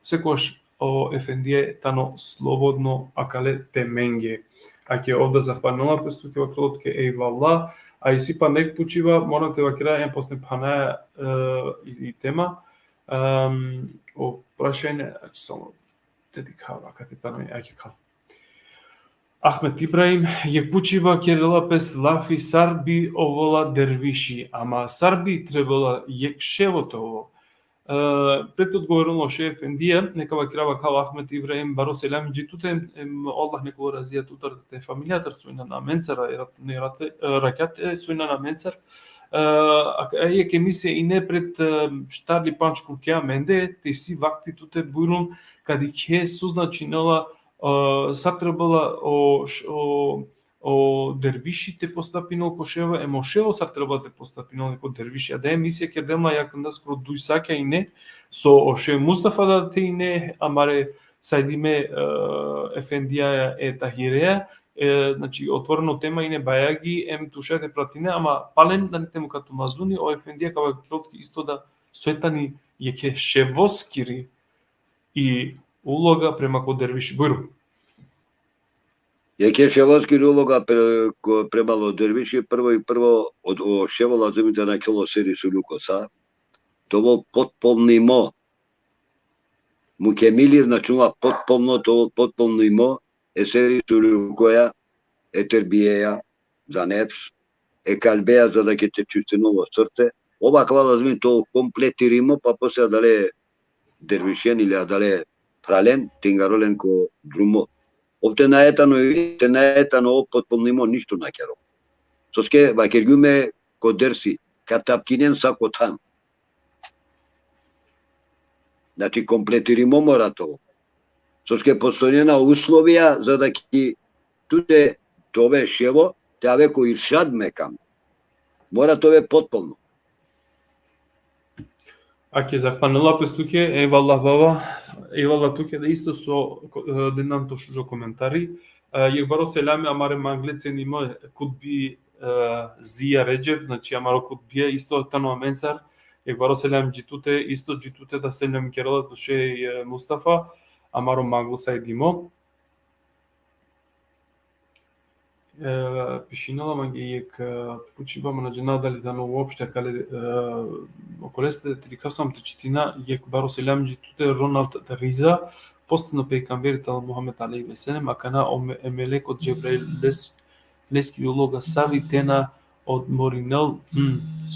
секогаш о Ефендие тано слободно акале теменге. Аќе овде захванува престуки во кротке ејвалла, а и си па нек почива, морате ва кира е после панаја и тема. О прашање, само дедикава, кате тано аќе кал. Ахмет Ибраим, јек почива керела пес лафи сарби овола дервиши, ама сарби требала јек шевотово. Пред одговорило Шейх Ефендија, нека ва кирава кал Ахмет Ибраим баро селам джитуте Аллах некој разија тутар те фамилијатар суина на менцара ракат суина на менцар. Јек емисија и не пред штарли панчку кеа менде, те си вакти туте бујрум кади ке сузначинала са требала о дервишите постапинал кошева, емошево са требала те постапинал неко дервиши, а да емисија ке дема јакында скоро дујсаќа и не, со оше Мустафа да те и не, амаре сајдиме Ефендија е Тахиреја, значи отворено тема и не бајаги, ем тушете пратине, ама пален да не тему като мазуни, о Ефендија кава кротки исто да светани јеке шевоскири и улога према ко дервиши. Бујру. Јеке шевоски улога премало дервиши, прво од шевола земите на кело сери сулуко са, тоа потполнимо. Мукемили значува потполно, тоа потполнимо е сери сулукоја, е тербиеја за нефс, е калбеја за да ќе те чувствено срце. Ова квала зми тоа комплетиримо, па после дале дервишен или дале прален, тингаролен ко друмо. Овде наетано о потполнимо ништо на керо. Соске вакергуме ко дерси, катапкинен сако там. Значи комплетиримо мора тоа. Соске постојена условија за да ки туте тоа шево, таа ко иршад мекам. Мора тоа потполно. Аке захванала пестуке, ејваллах баба, ејваллах туке да исто со денам тошужо коментари. Јек баро селами амаре манглецен има кутби Зија Реджеп, значи амаро кутбија исто тано аменцар, јек баро селам джитуте, исто джитуте да селам керала душе Мустафа, амаро манглу сајдимо. Пишинала манги јек почивама на джена дали дано уопште кале околесте теликав сам течитина јек баро селам джитуте Роналд Риза постано пейгамбери тал Мухамед алейхи ве селем акана мелекот Џебраил лески улога сави тена од моринел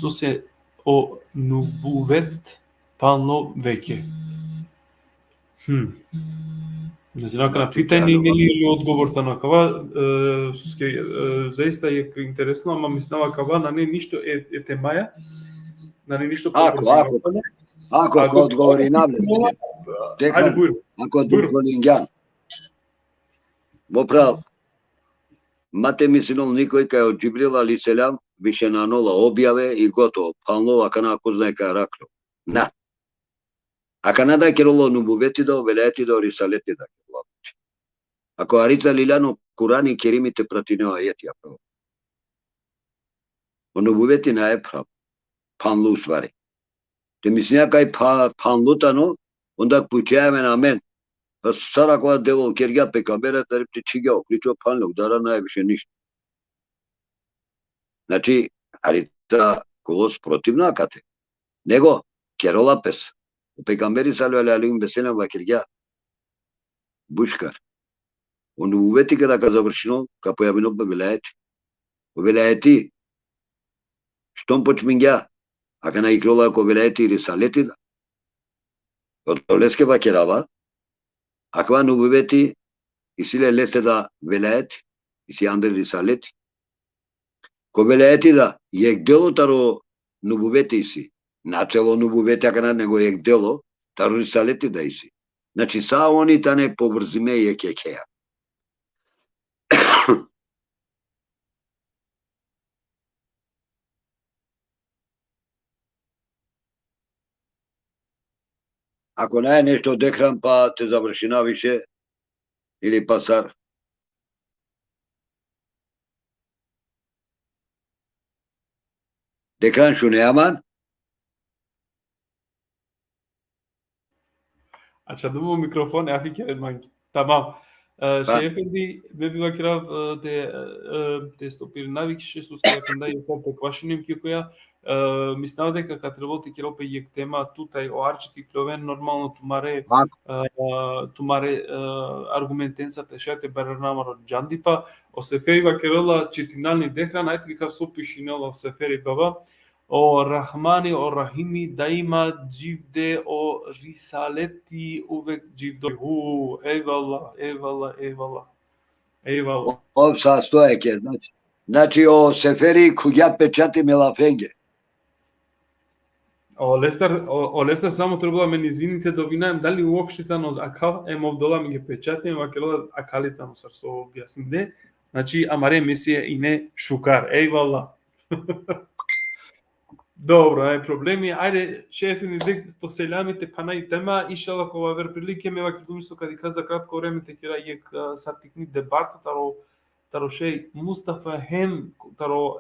сусе о нубувет пално веќе. Значи, на питање или одговорта на кава, заиста е интересно, ама мислама кава, на не ништо е темаја, на не ништо Ако ко одговори на дека, ако одговори во прав, мате мислил никој кај од Џибрил алейхиселам више на нола објаве и готово, палнова кана ако знае кај ракло. На. А Канада кероло нубувети да велети да рисалети да кероло. Ако арица лилано Курани керимите пратинео ајети апро. Но нубувети на е прав. Панлу свари. Те мислија кај панлутано, онда пучеаме на мен. Па сара кога девол кергја пекамберата репти чига окличо панлук, дара највише ништо. Значи, арица колос противна кате. Него керола пес. Peygamber sallallahu aleyhi ve sellem vakirga buşkar. O nubuveti kada završeno, kako je bilo velayeti. O velayeti, štom počminga, aka na ikrola ko velayeti risaleti da. O toleske vakerava, akva nubuveti, isile leste da velayeti, isi andre risaleti. Ko velayeti da, yek delo taro nubuveti isi. Na celo nubuveti aka na nego yek delo, taro risaleti da isi. Znači, sa oni tane povrzime je kekeja. Ako ne nešto dekran pa te završina više, ili pasar. Dekran şu ne yaman? Açalım o mikrofon. Afiker manki. Tamam. Şey efendi, bebi vakirav te stopir navik Jesus kayakında yasa te kvašinim kikoja. Mislim дека kad trebalo ti kirope je tema tutaj o arčiti kloven normalno tumare argumentenca te šete baranamaro džandipa o seferi vakirola čitinalni dehran ajt vikav supišinelo seferi baba o Rahmani o Rahimi daima civde o risaleti uvek civdo eyvallah eyvallah eyvallah eyvallah. O sastojek je, znači. Znači o seferi kugja pečati melafenge. O Lester samo trebalo meni izvinite da vinajem da li uopšte tano akal ovdola mi ge pečatim vakerola akali tano sar so objasnide. Znači amare misije i ne šukar. Eyvallah. Dobro, ne problemi. Ajde, šefini, to selamite, pa naj tema, inšallah, ova ver prilike, me vakit umisto kad ika za kratko vreme te kira jek satikni debata, taro šej Mustafa hem, taro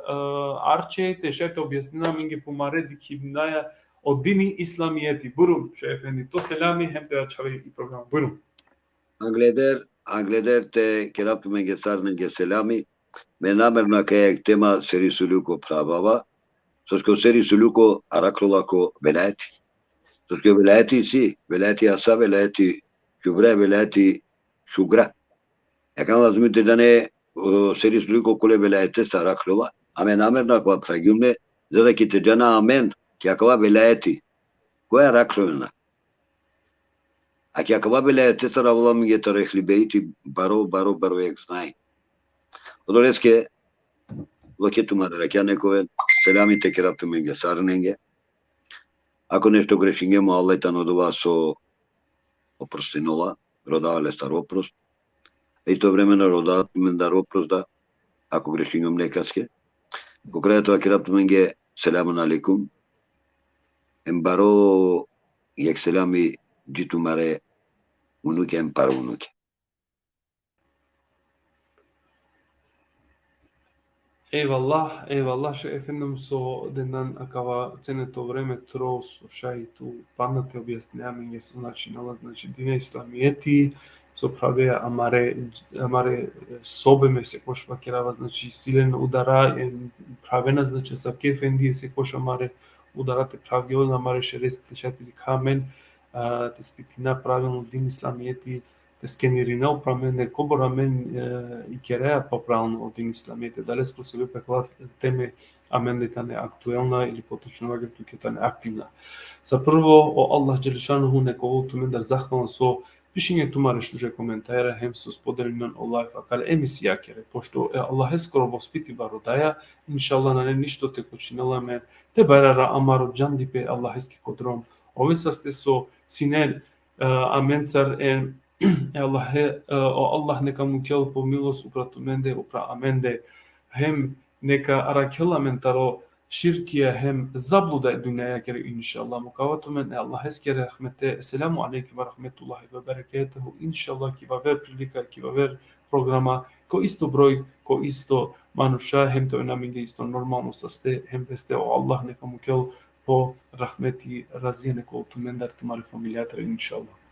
arče, te šete objasnina minge pomare dikibnaja od dini islamijeti. Burum, šefini, to selami, hem te açavi i program. Burum. Angleder te keraptu menge sarnenge selami, me namerna kajak tema serisuluko pravava, Sosko seri suluko araklolako velayeti. Sosko velayeti si, velayeti asa, velayeti kübre, velayeti şugra. Yakan lazım te dane seri suluko kule velayeti sa araklola. Amen amerna kwa pragumne, zada ki te dana amen, ki akava velayeti. Kwa araklona. Aki akava velayeti sa ravolam getare hlibeiti baro jak znaj. Odoleske, Loketu maraka nekoven, selami te keraptu menge sarnenge. Ako nešto grešingemo, Allah tano do vas oprostinula, rodavale star oprost. Istovremeno rodavale men dar oprost da, ako grešingom nekaske. Konkretno keraptu menge, selamun alekum. Embaro yek selami jitumare unuke emparo unuke. Eyvallah, eyvallah še efendim so dendan akava ceneto vreme tro slušaj tu pamnate objasnjavanje su načinala, znači dine islamijeti, so prave amare sobeme se koš vakirava, znači silen udara, pravena, znači sa kefendi se koš amare udarate pravio, amare šeresti četiri kamen, te spitina pravilno din islamijeti, skenirina upramen koboramen i kerea popravno od islamete. Da li smo se vypekla teme amenditane aktuelna ili potočno agretuketane aktivna. Sa prvo o Allah Đelešanuhu neko voltu mendar zahvalan so pišenje tumareš uže komentare hem so spodelinan Allah fakal emisija kere, pošto Allah je skoro vospiti barodaja, inšallah na ne ništo te počinala me, te barara amaro džandipe Allaheski kodrom. Ove saste so sinel amencar Allah neka mu kel po milost upratu mende, upra amende, hem neka arakela mentaro širkije, hem zabluda dunjaya kere inšallah. Mukavatu men Allah eske rahmete, selamu alaikum wa rahmetullahi wa barakatuhu, inšallah ki va ver prilika, ki va ver programa, ko isto broj, ko isto manuša, hem to naminge isto normalno saste, hem veste o Allah neka mu kel po rahmeti razije neko tu mendar tumari familijatra inšallah.